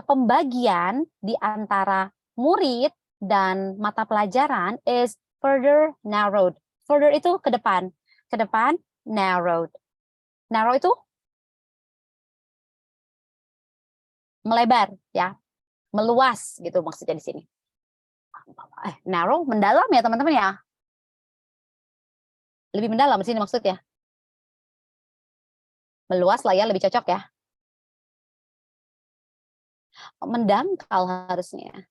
pembagian di antara murid dan mata pelajaran is further narrowed. Further itu ke depan. Ke depan, narrowed. Narrow itu melebar ya, meluas gitu maksudnya di sini. Narrow mendalam ya teman-teman ya. Lebih mendalam di sini maksudnya. Meluas lah ya, lebih cocok ya. Mendangkal harusnya.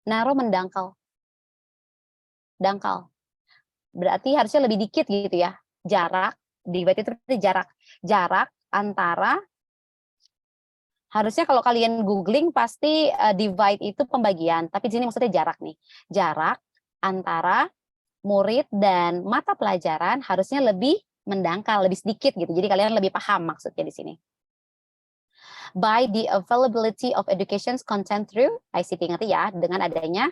Narrow mendangkal. Dangkal. Berarti harusnya lebih dikit gitu ya. Jarak, divide itu berarti jarak. Jarak antara, harusnya kalau kalian googling pasti divide itu pembagian, tapi di sini maksudnya jarak nih. Jarak antara murid dan mata pelajaran harusnya lebih mendangkal, lebih sedikit gitu. Jadi kalian lebih paham maksudnya di sini. By the availability of education's content through ICT, ngerti ya, dengan adanya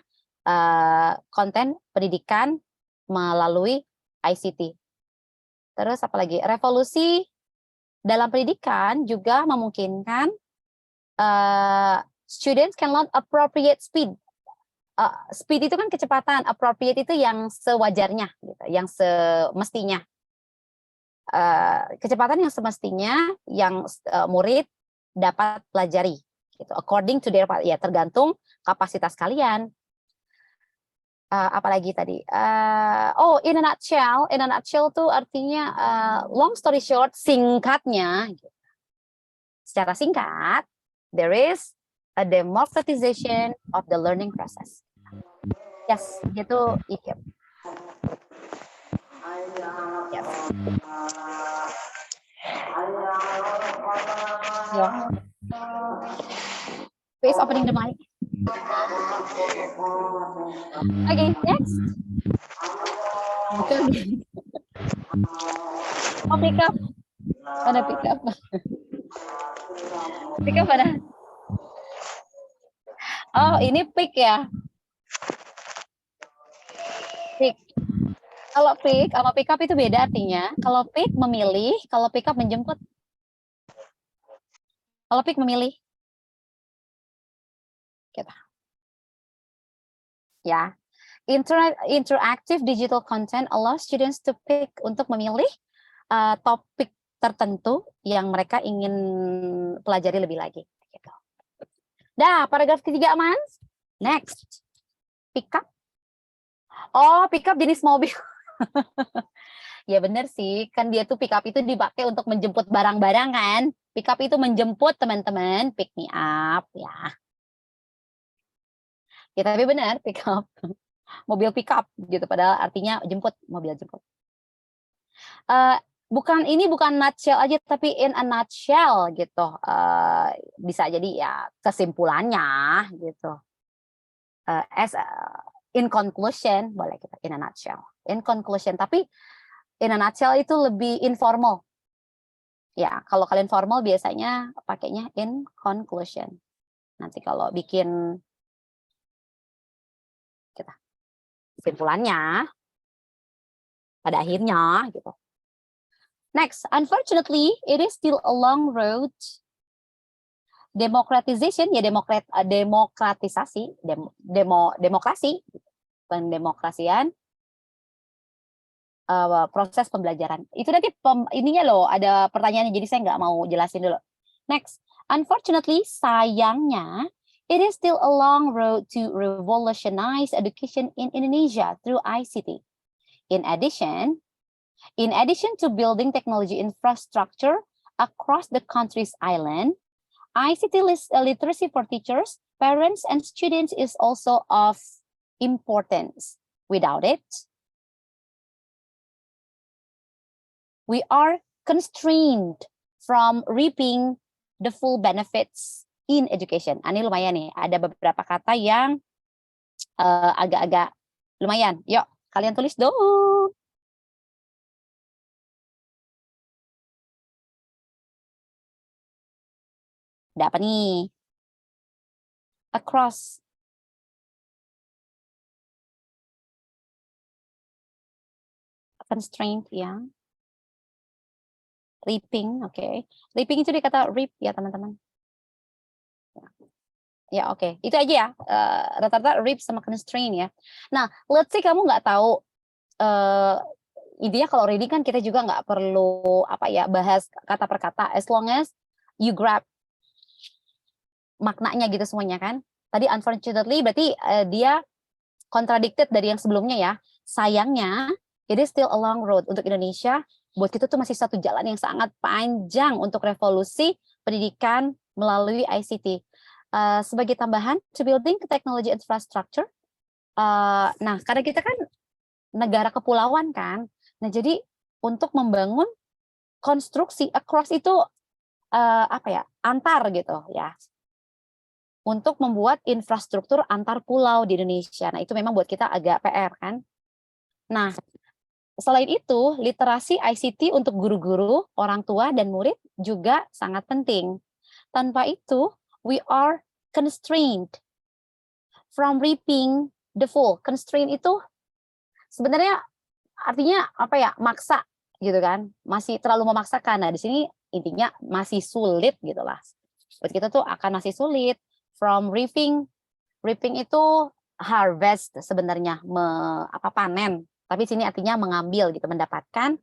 konten pendidikan melalui ICT. Terus apalagi, revolusi dalam pendidikan juga memungkinkan students can learn appropriate speed. Speed itu kan kecepatan, appropriate itu yang sewajarnya, gitu, yang semestinya. Kecepatan yang semestinya yang murid dapat pelajari, gitu. According to their, ya tergantung kapasitas kalian. Apalagi tadi, in a nutshell tuh artinya long story short, singkatnya, gitu. Secara singkat, there is a democratization of the learning process. Yes, gitu idiom. Yes. Yeah. Please opening the mic. Okay, next. Oh, pick up. Mana pick up? Pick up mana? Oh, ini pick ya. Pick. Kalau pick sama pick up itu beda artinya. Kalau pick memilih, kalau pick up menjemput. Kalau pick memilih. Gitu. Ya. Interactive digital content allows students to pick, untuk memilih topik tertentu yang mereka ingin pelajari lebih lagi. Gitu. Dah, paragraf ketiga, Mans. Next. Pick up. Oh, pick up jenis mobil. Ya bener sih, kan dia tuh pick up itu dipakai untuk menjemput barang-barang kan. Pick up itu menjemput teman-teman, pick me up ya. Ya tapi benar, pick up. Mobil pick up gitu, padahal artinya jemput, mobil jemput. Ini bukan nutshell aja, tapi in a nutshell gitu. Bisa jadi ya kesimpulannya gitu. In conclusion, boleh kita in a nutshell. In conclusion, tapi in a nutshell itu lebih informal. Ya, kalau kalian formal biasanya pakainya in conclusion. Nanti kalau bikin kita kesimpulannya pada akhirnya gitu. Next, unfortunately, it is still a long road. Democratization ya demokratisasi, demokrasi, pendemokrasian, proses pembelajaran. Itu nanti ininya loh, ada pertanyaannya, jadi saya nggak mau jelasin dulu. Next, unfortunately, sayangnya, it is still a long road to revolutionize education in Indonesia through ICT. In addition to building technology infrastructure across the country's island, ICT literacy for teachers, parents, and students is also of importance. Without it, we are constrained from reaping the full benefits in education. Ini lumayan nih, ada beberapa kata yang agak-agak lumayan. Yuk, kalian tulis dong. Ada apa nih? Across. Constraint ya. Reaping, oke. Okay. Reaping itu dikata reap ya teman-teman. Ya oke, okay. Itu aja ya. Rata-rata reap sama constraint ya. Nah, let's say kamu nggak tahu. Intinya kalau reading kan kita juga nggak perlu bahas kata per kata. As long as you grab maknanya gitu semuanya kan. Tadi unfortunately berarti dia contradicted dari yang sebelumnya ya. Sayangnya, it is still a long road untuk Indonesia. Buat kita tuh masih satu jalan yang sangat panjang untuk revolusi pendidikan melalui ICT. Sebagai tambahan, to building technology infrastructure. Nah, karena kita kan negara kepulauan kan. Nah, jadi untuk membangun konstruksi across itu antar gitu ya. Untuk membuat infrastruktur antar pulau di Indonesia. Nah, itu memang buat kita agak PR kan. Nah, selain itu, literasi ICT untuk guru-guru, orang tua, dan murid juga sangat penting. Tanpa itu, we are constrained from reaping the full. Constraint itu sebenarnya artinya maksa gitu kan. Masih terlalu memaksakan. Nah, di sini intinya masih sulit gitu lah. Buat kita tuh akan masih sulit. From reaping itu harvest sebenarnya, panen. Tapi sini artinya mengambil gitu, mendapatkan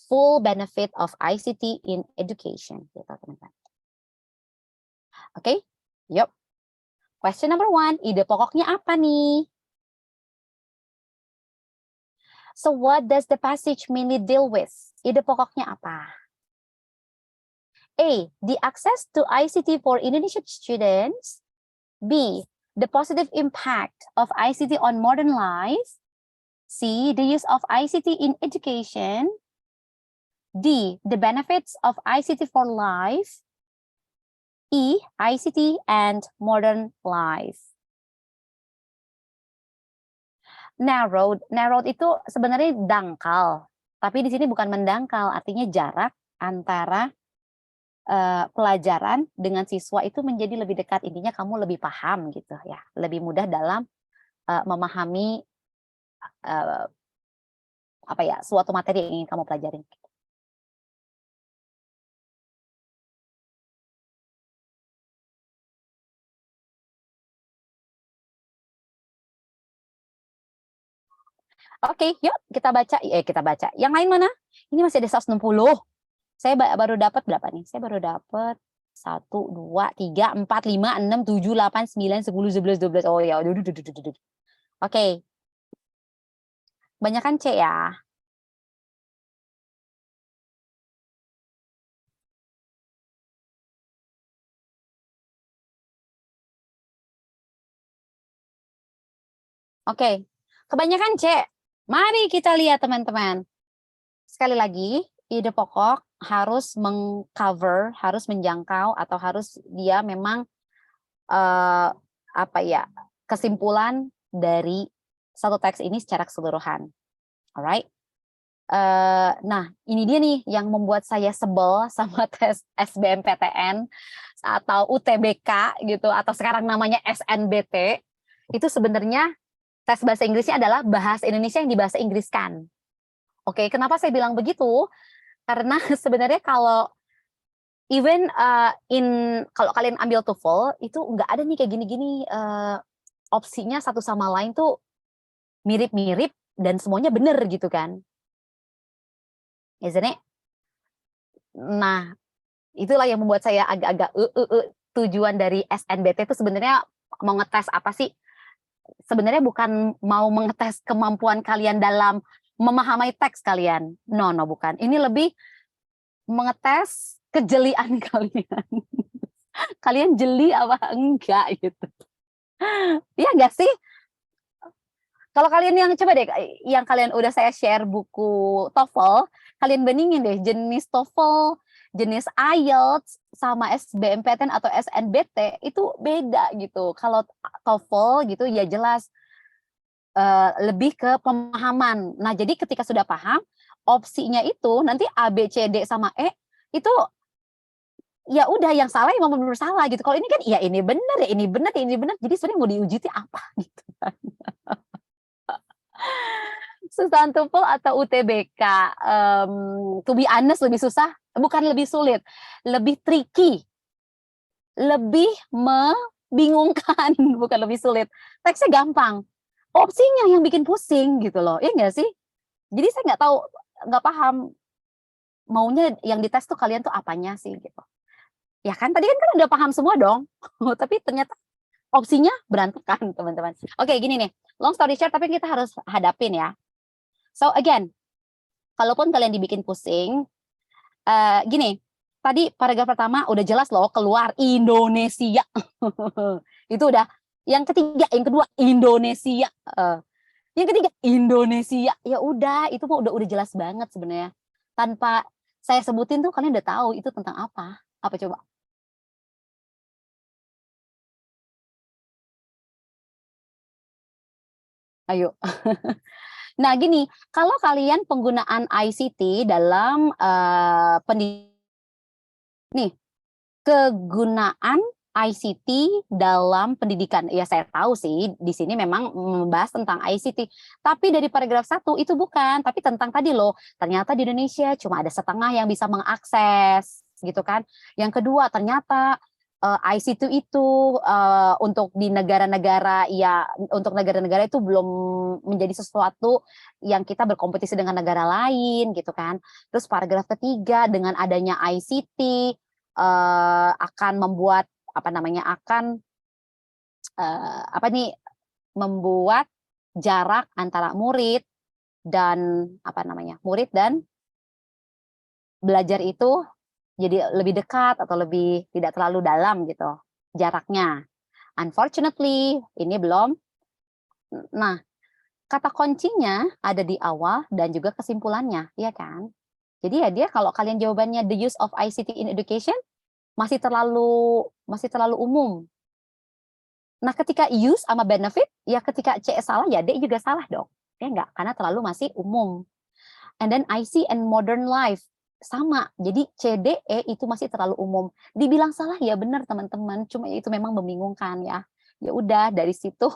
full benefit of ICT in education gitu teman-teman. Oke, yuk. Question number 1, ide pokoknya apa nih? So what does the passage mainly deal with? Ide pokoknya apa? A, the access to ICT for Indonesian students. B, the positive impact of ICT on modern life. C, the use of ICT in education. D, the benefits of ICT for life. E, ICT and modern life. Narrowed itu sebenarnya dangkal, tapi di sini bukan mendangkal, artinya jarak antara pelajaran dengan siswa itu menjadi lebih dekat. Intinya kamu lebih paham gitu ya, lebih mudah dalam memahami suatu materi yang ingin kamu pelajari. Oke, yuk kita baca. Yang lain mana? Ini masih ada 160. Saya baru dapat berapa nih? Saya baru dapat 1, 2, 3, 4, 5, 6, 7, 8, 9, 10, 11, 12. Oh ya, Oke. Banyakan C ya. Oke. Kebanyakan C. Mari kita lihat teman-teman. Sekali lagi, ide pokok harus mengcover, harus menjangkau, atau harus dia memang kesimpulan dari satu teks ini secara keseluruhan. Alright. Nah, ini dia nih yang membuat saya sebel sama tes SBMPTN atau UTBK gitu, atau sekarang namanya SNBT. Itu sebenarnya tes bahasa Inggrisnya adalah bahasa Indonesia yang dibahasa Inggriskan. Oke, kenapa saya bilang begitu? Karena sebenarnya kalau even kalau kalian ambil TOEFL itu nggak ada nih kayak gini-gini opsinya satu sama lain tuh mirip-mirip dan semuanya bener gitu kan, isn't it? Nah, itulah yang membuat saya agak-agak tujuan dari SNBT itu sebenarnya mau ngetes apa sih? Sebenarnya bukan mau mengetes kemampuan kalian dalam memahami teks kalian. No, bukan. Ini lebih mengetes kejelian kalian. Kalian jeli apa enggak gitu. Iya enggak sih? Kalau kalian yang coba deh, yang kalian udah saya share buku TOEFL, kalian bandingin deh jenis TOEFL, jenis IELTS sama SBMPTN atau SNBT itu beda gitu. Kalau TOEFL gitu ya jelas lebih ke pemahaman. Nah, jadi ketika sudah paham, opsinya itu nanti A, B, C, D sama E itu ya udah yang salah yang benar salah gitu. Kalau ini kan ya ini benar, ya ini benar, ya ini benar. Jadi sebenarnya mau diuji itu apa gitu kan. Susah TOEFL atau UTBK? To be honest lebih susah, bukan lebih sulit, lebih tricky, lebih membingungkan, bukan lebih sulit. Teksnya gampang, opsinya yang bikin pusing gitu loh, ya nggak sih? Jadi saya nggak tahu, nggak paham maunya yang dites tuh kalian tuh apanya sih gitu. Ya kan tadi kan udah paham semua dong, tapi ternyata opsinya berantakan teman-teman. Oke gini nih, long story short tapi kita harus hadapin ya. So again, kalaupun kalian dibikin pusing, gini, tadi paragraf pertama udah jelas loh keluar Indonesia. Itu udah. Yang ketiga, yang kedua Indonesia. Yang ketiga Indonesia. Ya udah, itu mah udah jelas banget sebenarnya. Tanpa saya sebutin tuh kalian udah tahu itu tentang apa. Apa coba? Ayo. Nah, gini, kalau kalian penggunaan ICT dalam pendidikan nih, kegunaan ICT dalam pendidikan. Ya saya tahu sih di sini memang membahas tentang ICT, tapi dari paragraf 1 itu bukan, tapi tentang tadi loh, ternyata di Indonesia cuma ada setengah yang bisa mengakses gitu kan. Yang kedua, ternyata ICT itu untuk di negara-negara ya untuk negara-negara itu belum menjadi sesuatu yang kita berkompetisi dengan negara lain gitu kan. Terus paragraf ketiga, dengan adanya ICT akan membuat apa namanya akan apa nih membuat jarak antara murid dan apa namanya murid dan belajar itu jadi lebih dekat atau lebih tidak terlalu dalam gitu jaraknya. Unfortunately ini belum. Nah, kata kuncinya ada di awal dan juga kesimpulannya, ya kan? Jadi ya dia kalau kalian jawabannya the use of ICT in education masih terlalu umum. Nah, ketika use sama benefit, ya ketika C salah, ya D juga salah dong. Ya enggak? Karena terlalu masih umum. And then IC and modern life, sama. Jadi C, D, E itu masih terlalu umum. Dibilang salah ya benar teman-teman, cuma itu memang membingungkan ya. Ya udah dari situ,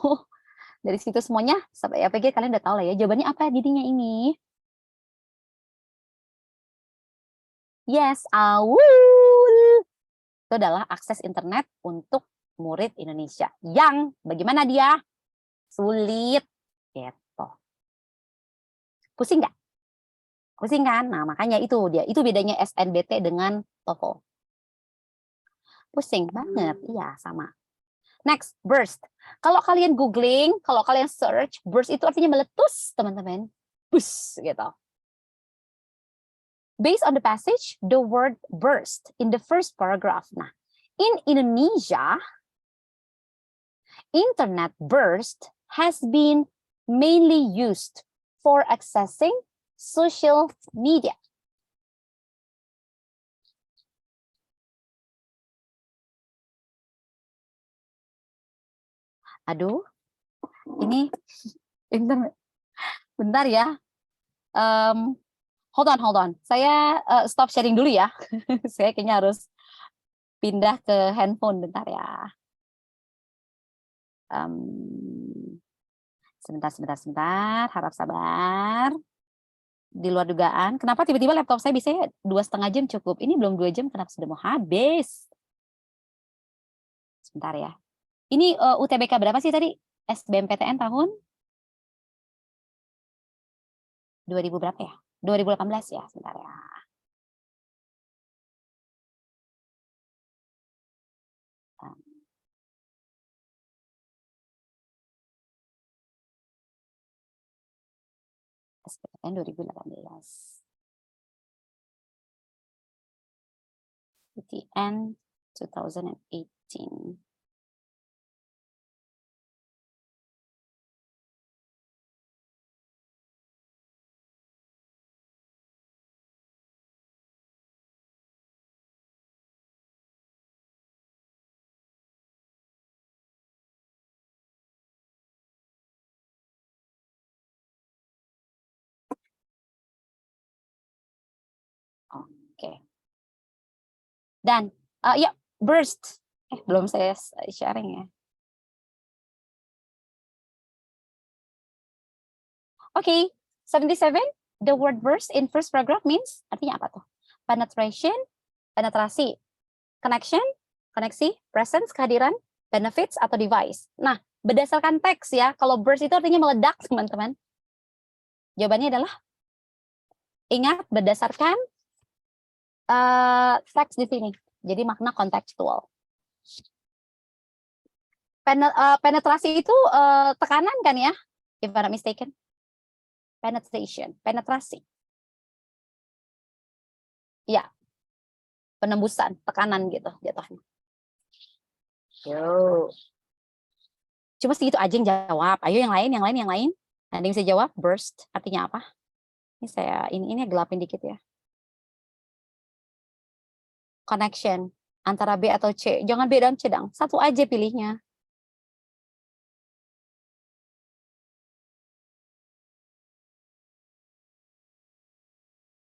dari situ semuanya, ya pikir kalian udah tahu lah ya, jawabannya apa jadinya ini? Yes, AWUL. Itu adalah akses internet untuk murid Indonesia. Yang bagaimana dia? Sulit. Gitu. Pusing nggak? Pusing kan? Nah, makanya itu dia. Itu bedanya SNBT dengan TOEFL. Pusing banget. Iya, sama. Next, burst. Kalau kalian googling, kalau kalian search, burst itu artinya meletus, teman-teman. Bus, gitu. Based on the passage, the word burst in the first paragraph. Nah, in Indonesia, internet burst has been mainly used for accessing social media. Aduh, ini internet. Bentar ya. hold on. Saya stop sharing dulu ya. Saya kayaknya harus pindah ke handphone bentar ya. Sebentar. Harap sabar. Di luar dugaan. Kenapa tiba-tiba laptop saya bisa 2,5 jam cukup? Ini belum 2 jam, kenapa sudah mau habis? Sebentar ya. Ini UTBK berapa sih tadi? SBMPTN tahun 2000 berapa ya? 2018 ya, sebentar ya. SBMPTN 2018. PTN 2018. Oke. Dan ya, burst. Belum saya sharing ya. Oke, 77. The word burst in first paragraph means artinya apa tuh? Penetration, penetrasi, connection, koneksi, presence, kehadiran, benefits atau device. Nah, berdasarkan teks ya, kalau burst itu artinya meledak, teman-teman. Jawabannya adalah ingat berdasarkan teks di sini. Jadi makna kontekstual. Penetrasi itu tekanan kan ya? If I'm not mistaken. Penetration, penetrasi. Ya, penembusan, tekanan gitu jatuhnya. Yo. Cuma segitu aja yang jawab. Ayo yang lain. Ada yang bisa jawab? Burst artinya apa? Ini saya ini gelapin dikit ya. Connection antara B atau C. Jangan B dan C dong. Satu aja pilihnya.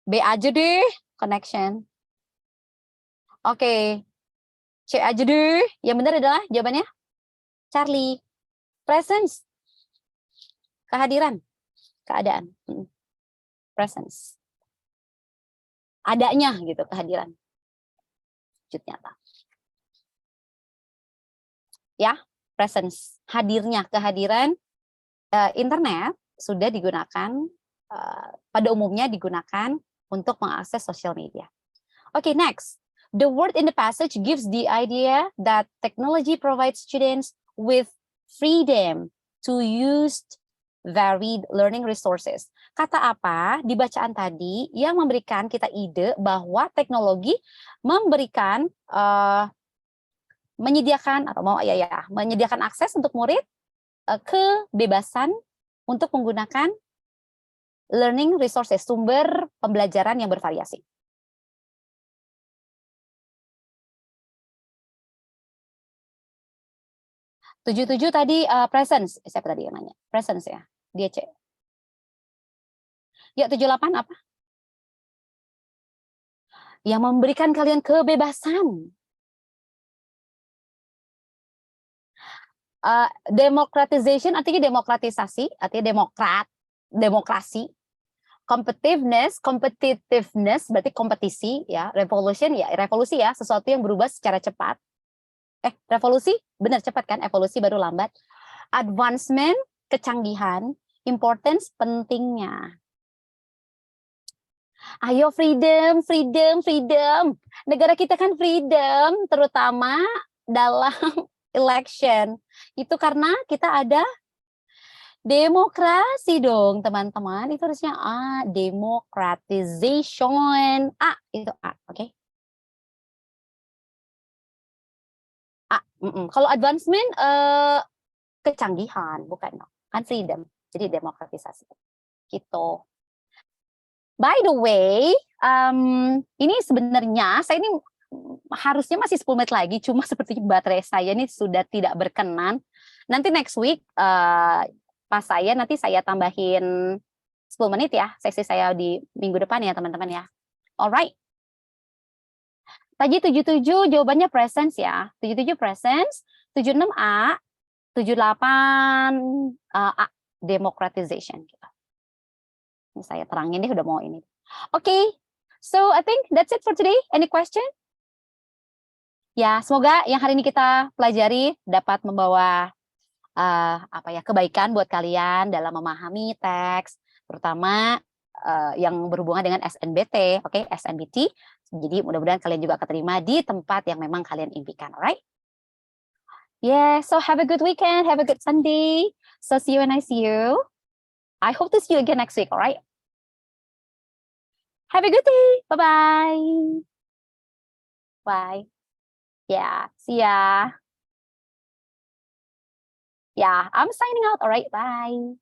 B aja deh, connection. Oke. C aja deh. Yang benar adalah jawabannya Charlie. Presence. Kehadiran. Keadaan. Presence. Adanya gitu, kehadiran. Wujud nyata. Ya, presence. Hadirnya, kehadiran. Internet sudah digunakan, pada umumnya digunakan untuk mengakses sosial media. Okay, next. The word in the passage gives the idea that technology provides students with freedom to use varied learning resources. Kata apa di bacaan tadi yang memberikan kita ide bahwa teknologi memberikan menyediakan akses untuk murid kebebasan untuk menggunakan learning resources, sumber pembelajaran yang bervariasi. Tujuh tadi presence. Siapa tadi yang nanya? Presence ya, dia C. Ya, 78 apa? Yang memberikan kalian kebebasan. Democratization artinya demokratisasi, artinya demokrasi. Competitiveness berarti kompetisi ya. Revolution ya, revolusi ya, sesuatu yang berubah secara cepat. Revolusi benar cepat kan, evolusi baru lambat. Advancement, kecanggihan. Importance, pentingnya. Ayo freedom. Negara kita kan freedom, terutama dalam election. Itu karena kita ada demokrasi dong, teman-teman. Itu harusnya A, democratization. A, itu A, oke? A. Kalau advancement, kecanggihan, bukan dong. Kan freedom, jadi demokratisasi. Gitu. By the way, ini sebenarnya saya ini harusnya masih 10 menit lagi, cuma seperti baterai saya ini sudah tidak berkenan. Nanti next week pas nanti saya tambahin 10 menit ya, sesi saya di minggu depan ya teman-teman ya. Alright. Tadi 77 jawabannya presence ya. 77 presence, 76A, 78 A, democratization. Ini saya terangin deh udah mau ini. Oke, so I think that's it for today. Any question? Ya, semoga yang hari ini kita pelajari dapat membawa kebaikan buat kalian dalam memahami teks, terutama yang berhubungan dengan SNBT, oke, SNBT. Jadi mudah-mudahan kalian juga keterima di tempat yang memang kalian impikan, alright? Yeah, so have a good weekend, have a good Sunday. So see you when I see you. I hope to see you again next week, alright? Have a good day. Bye-bye. Bye. Yeah, see ya. Yeah, I'm signing out. All right, bye.